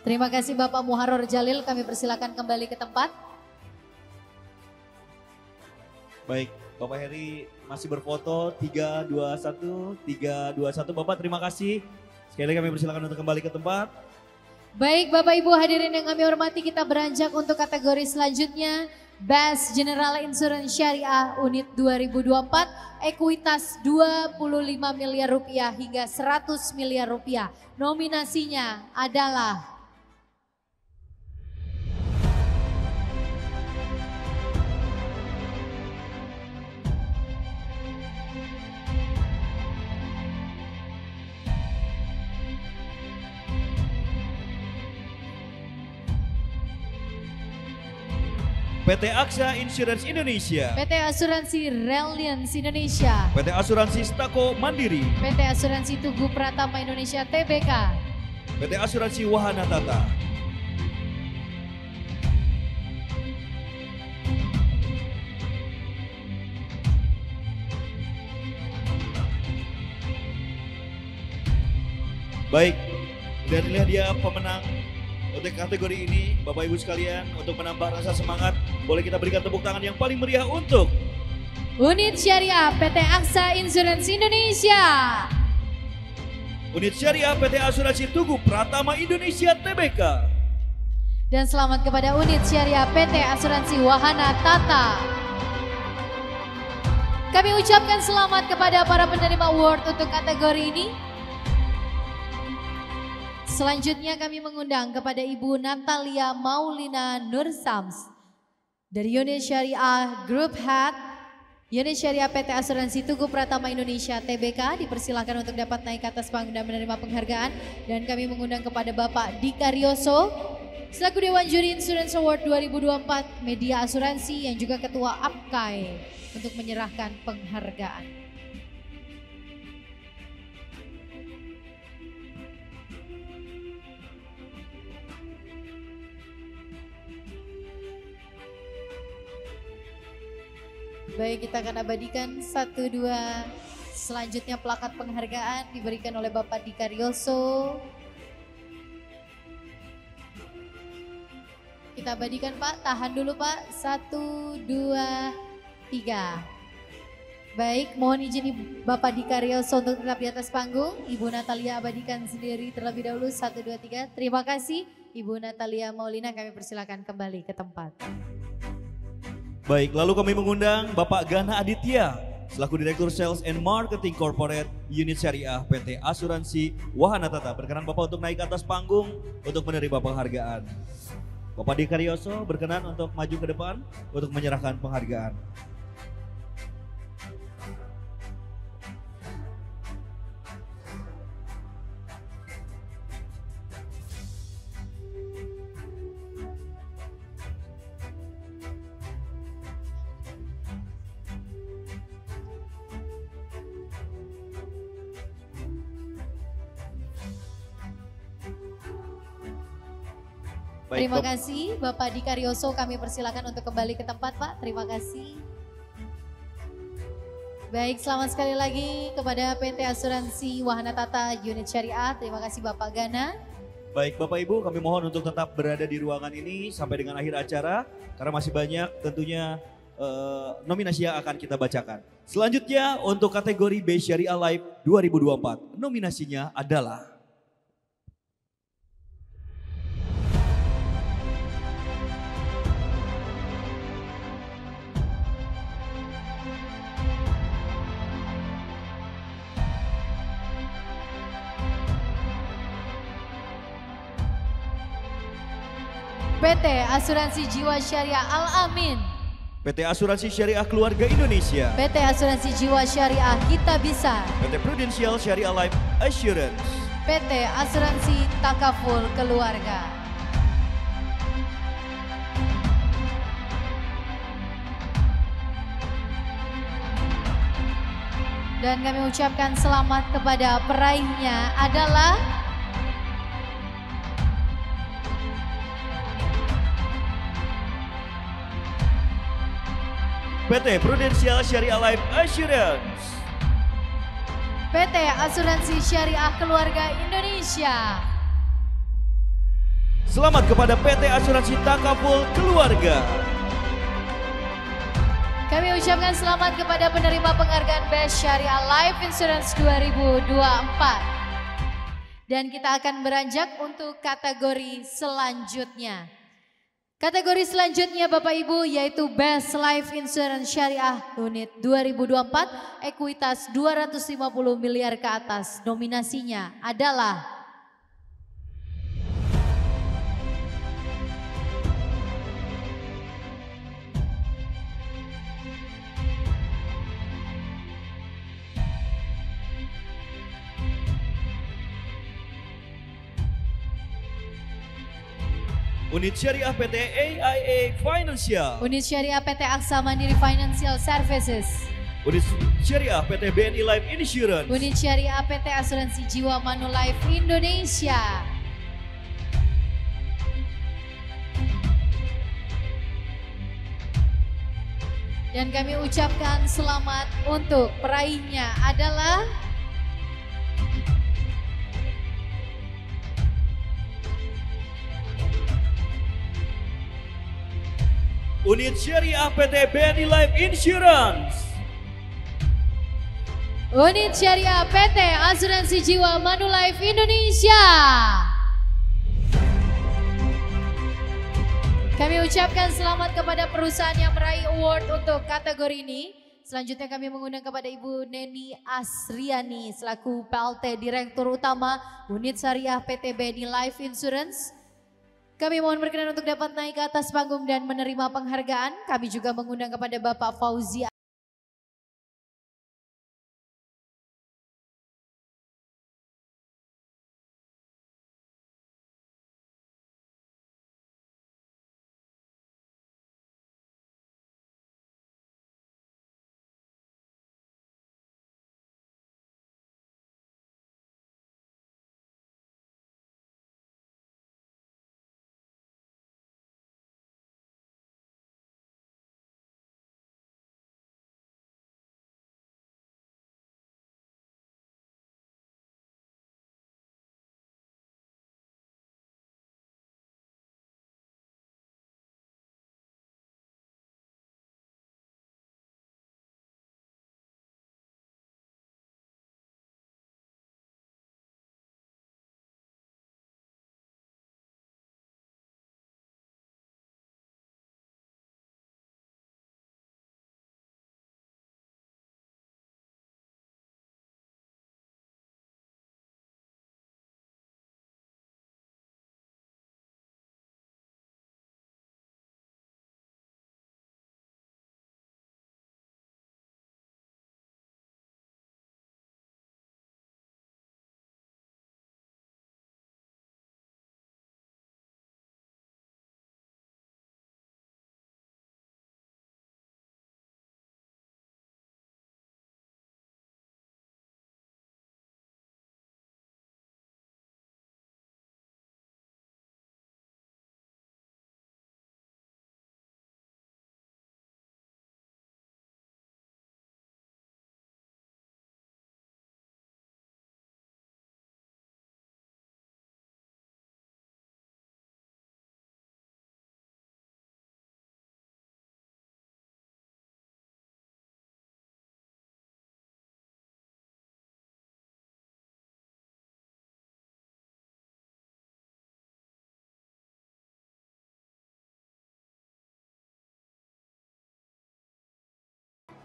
Terima kasih Bapak Muharor Jalil, kami persilakan kembali ke tempat. Baik, Bapak Heri masih berfoto 3, 2, 1, 3, 2, 1. Bapak terima kasih. Sekali lagi kami persilakan untuk kembali ke tempat. Baik Bapak Ibu hadirin yang kami hormati, kita beranjak untuk kategori selanjutnya. Best General Insurance Syariah Unit 2024, ekuitas 25 miliar rupiah hingga 100 miliar rupiah. Nominasinya adalah PT Aksa Insurance Indonesia, PT Asuransi Reliance Indonesia, PT Asuransi Stako Mandiri, PT Asuransi Tugu Pratama Indonesia Tbk, PT Asuransi Wahana Tata, baik, dan inilah dia pemenang untuk kategori ini. Bapak Ibu sekalian, untuk menambah rasa semangat, boleh kita berikan tepuk tangan yang paling meriah untuk Unit Syariah PT Aksa Insurance Indonesia, Unit Syariah PT Asuransi Tugu Pratama Indonesia Tbk, dan selamat kepada Unit Syariah PT Asuransi Wahana Tata. Kami ucapkan selamat kepada para penerima award untuk kategori ini. Selanjutnya kami mengundang kepada Ibu Natalia Maulina Nursams dari Unit Syariah Group Head Unit Syariah PT Asuransi Tugu Pratama Indonesia Tbk, dipersilakan untuk dapat naik ke atas panggung dan menerima penghargaan. Dan kami mengundang kepada Bapak Dika Rioso selaku Dewan Juri Insurance Award 2024 Media Asuransi yang juga Ketua APKAI untuk menyerahkan penghargaan. Baik, kita akan abadikan 1, 2. Selanjutnya plakat penghargaan diberikan oleh Bapak Dika Rioso. Kita abadikan Pak, tahan dulu Pak. 1, 2, 3. Baik, mohon izin Bapak Dika Rioso untuk tetap di atas panggung. Ibu Natalia abadikan sendiri terlebih dahulu. 1, 2, 3. Terima kasih Ibu Natalia Maulina, kami persilakan kembali ke tempat. Baik, lalu kami mengundang Bapak Gana Aditya selaku Direktur Sales and Marketing Corporate Unit Syariah PT Asuransi Wahana Tata. Berkenan Bapak untuk naik ke atas panggung untuk menerima penghargaan. Bapak Dika Rioso berkenan untuk maju ke depan untuk menyerahkan penghargaan. Baik, terima kasih Bapak Dika Rioso, kami persilakan untuk kembali ke tempat Pak. Terima kasih. Baik, selamat sekali lagi kepada PT Asuransi Wahana Tata Unit Syariah. Terima kasih Bapak Gana. Baik Bapak Ibu, kami mohon untuk tetap berada di ruangan ini sampai dengan akhir acara. Karena masih banyak tentunya nominasi yang akan kita bacakan. Selanjutnya untuk kategori B Syariah Live 2024. Nominasinya adalah PT Asuransi Jiwa Syariah Al-Amin. PT Asuransi Syariah Keluarga Indonesia. PT Asuransi Jiwa Syariah Kita Bisa. PT Prudential Syariah Life Assurance. PT Asuransi Takaful Keluarga. Dan kami ucapkan selamat kepada peraihnya adalah PT Prudential Syariah Life Assurance. PT Asuransi Syariah Keluarga Indonesia. Selamat kepada PT Asuransi Takaful Keluarga. Kami ucapkan selamat kepada penerima penghargaan Best Syariah Life Insurance 2024. Dan kita akan beranjak untuk kategori selanjutnya. Kategori selanjutnya Bapak Ibu yaitu Best Life Insurance Syariah Unit 2024 ekuitas 250 miliar ke atas. Nominasinya adalah Unit Syariah PT AIA Financial. Unit Syariah PT Aksa Mandiri Financial Services. Unit Syariah PT BNI Life Insurance. Unit Syariah PT Asuransi Jiwa Manulife Indonesia. Dan kami ucapkan selamat untuk peraihnya adalah Unit Syariah PT BNI Life Insurance. Unit Syariah PT Asuransi Jiwa Manulife Indonesia. Kami ucapkan selamat kepada perusahaan yang meraih award untuk kategori ini. Selanjutnya kami mengundang kepada Ibu Neni Asriani selaku PLT Direktur Utama Unit Syariah PT BNI Life Insurance. Kami mohon berkenan untuk dapat naik ke atas panggung dan menerima penghargaan. Kami juga mengundang kepada Bapak Fauzi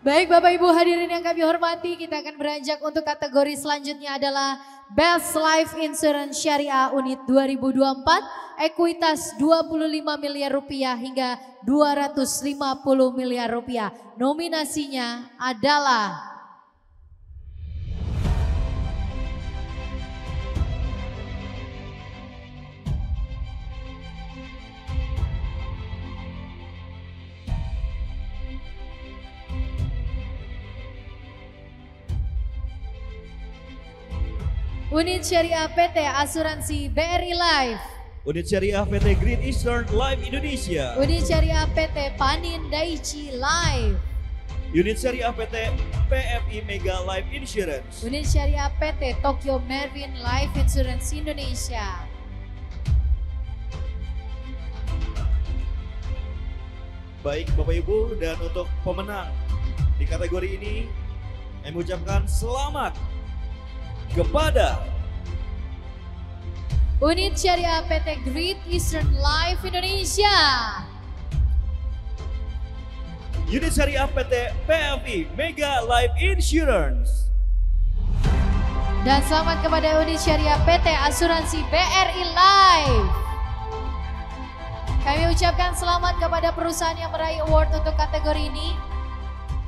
Baik Bapak Ibu hadirin yang kami hormati, kita akan beranjak untuk kategori selanjutnya adalah Best Life Insurance Syariah Unit 2024, ekuitas 25 miliar rupiah hingga 250 miliar rupiah. Nominasinya adalah Unit Syariah PT Asuransi BRI Life, Unit Syariah PT Great Eastern Life Indonesia, Unit Syariah PT Panin Daiichi Life, Unit Syariah PT PFI Mega Life Insurance, Unit Syariah PT Tokyo Marine Life Insurance Indonesia. Baik Bapak Ibu, dan untuk pemenang di kategori ini, saya mengucapkan selamat kepada Unit Syariah PT Great Eastern Life Indonesia, Unit Syariah PT PFI Mega Life Insurance, dan selamat kepada Unit Syariah PT Asuransi BRI Life. Kami ucapkan selamat kepada perusahaan yang meraih award untuk kategori ini.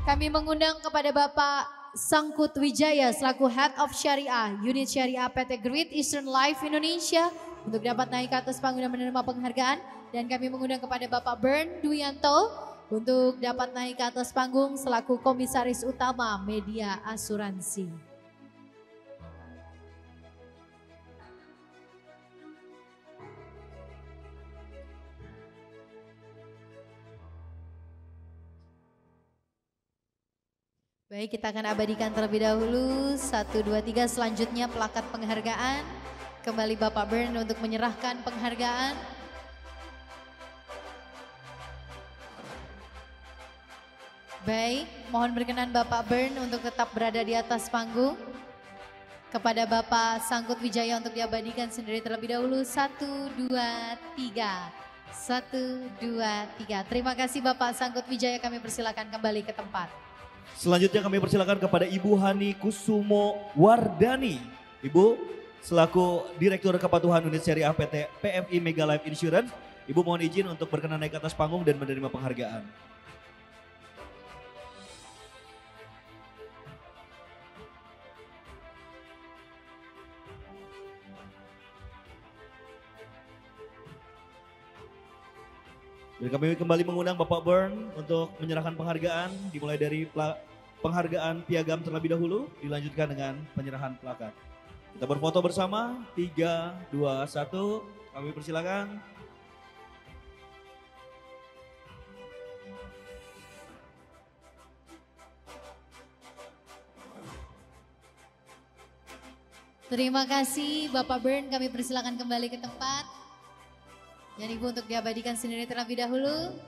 Kami mengundang kepada Bapak Sangkut Wijaya selaku Head of Syariah Unit Syariah PT Great Eastern Life Indonesia untuk dapat naik ke atas panggung dan menerima penghargaan, dan kami mengundang kepada Bapak Bern Duyanto untuk dapat naik ke atas panggung selaku Komisaris Utama Media Asuransi. Baik, kita akan abadikan terlebih dahulu 1, 2, 3, selanjutnya plakat penghargaan. Kembali Bapak Bern untuk menyerahkan penghargaan. Baik, mohon berkenan Bapak Bern untuk tetap berada di atas panggung. Kepada Bapak Sangkut Wijaya untuk diabadikan sendiri terlebih dahulu 1, 2, 3. 1, 2, 3. Terima kasih Bapak Sangkut Wijaya, kami persilakan kembali ke tempat. Selanjutnya kami persilakan kepada Ibu Hani Kusumo Wardani. Ibu, selaku Direktur Kepatuhan Unit Syariah PT PFI Mega Life Insurance, Ibu mohon izin untuk berkenan naik ke atas panggung dan menerima penghargaan. Dan kami kembali mengundang Bapak Bern untuk menyerahkan penghargaan, dimulai dari penghargaan piagam terlebih dahulu, dilanjutkan dengan penyerahan plakat. Kita berfoto bersama, 3, 2, 1, kami persilakan. Terima kasih Bapak Bern, kami persilakan kembali ke tempat. Dan Ibu untuk diabadikan sendiri terlebih dahulu.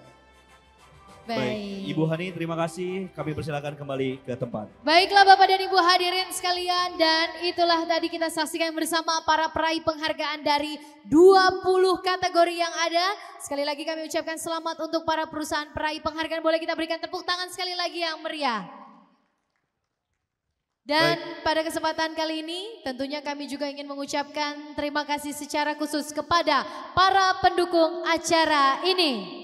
Baik, Ibu Hani terima kasih, kami persilakan kembali ke tempat. Baiklah Bapak dan Ibu hadirin sekalian, dan itulah tadi kita saksikan bersama para peraih penghargaan dari 20 kategori yang ada. Sekali lagi kami ucapkan selamat untuk para perusahaan peraih penghargaan. Boleh kita berikan tepuk tangan sekali lagi yang meriah. Dan pada kesempatan kali ini tentunya kami juga ingin mengucapkan terima kasih secara khusus kepada para pendukung acara ini.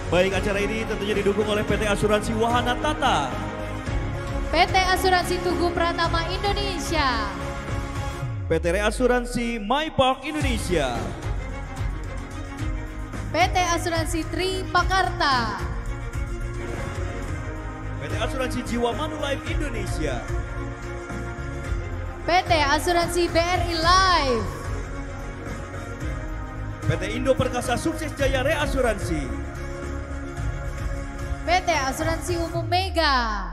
Baik, acara ini tentunya didukung oleh PT Asuransi Wahana Tata, PT Asuransi Tugu Pratama Indonesia, PT Reasuransi My Park Indonesia, PT Asuransi Tripakarta, PT Asuransi Jiwa Manulife Indonesia, PT Asuransi BRI Life, PT Indo Perkasa Sukses Jaya Reasuransi, PT Asuransi Umum Mega,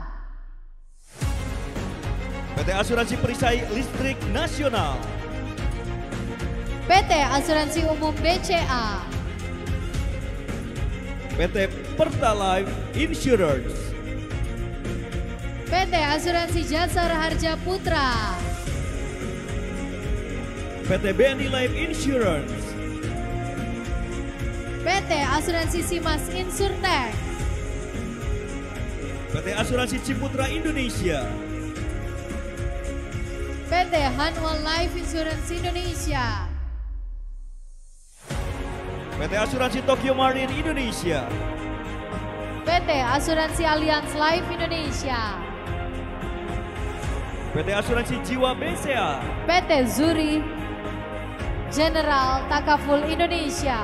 PT Asuransi Perisai Listrik Nasional, PT Asuransi Umum BCA, PT Pertalife Insurance, PT Asuransi Jasa Raharja Putra, PT BNI Life Insurance, PT Asuransi Simas Insurtech, PT Asuransi Ciputra Indonesia, PT Hanwal Life Insurance Indonesia, PT Asuransi Tokyo Marine Indonesia, PT Asuransi Allianz Life Indonesia, PT Asuransi Jiwa BCA, PT Zuri General Takaful Indonesia,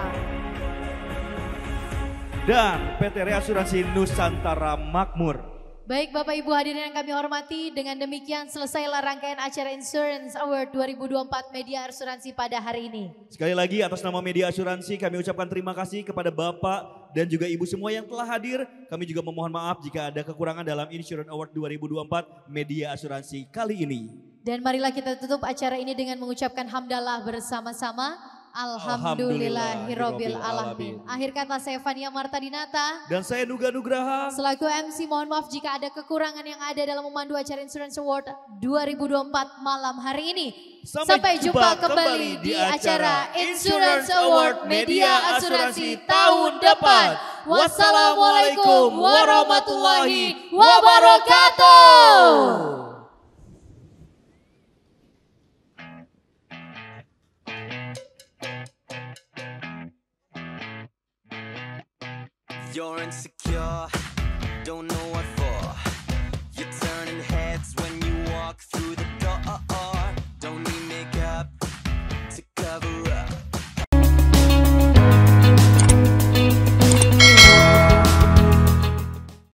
dan PT Reasuransi Nusantara Makmur. Baik Bapak Ibu hadirin yang kami hormati, dengan demikian selesailah rangkaian acara Insurance Award 2024 Media Asuransi pada hari ini. Sekali lagi atas nama Media Asuransi kami ucapkan terima kasih kepada Bapak dan juga Ibu semua yang telah hadir. Kami juga memohon maaf jika ada kekurangan dalam Insurance Award 2024 Media Asuransi kali ini. Dan marilah kita tutup acara ini dengan mengucapkan hamdalah bersama-sama. Alhamdulillahirabbil alamin. Akhir kata saya Fania Marta Dinata. Dan saya Nuga Nugraha. Selaku MC mohon maaf jika ada kekurangan yang ada dalam memandu acara Insurance Award 2024 malam hari ini. Sampai jumpa kembali di acara Insurance Award Media Asuransi tahun depan. Wassalamualaikum warahmatullahi wabarakatuh. You're insecure, don't know what for.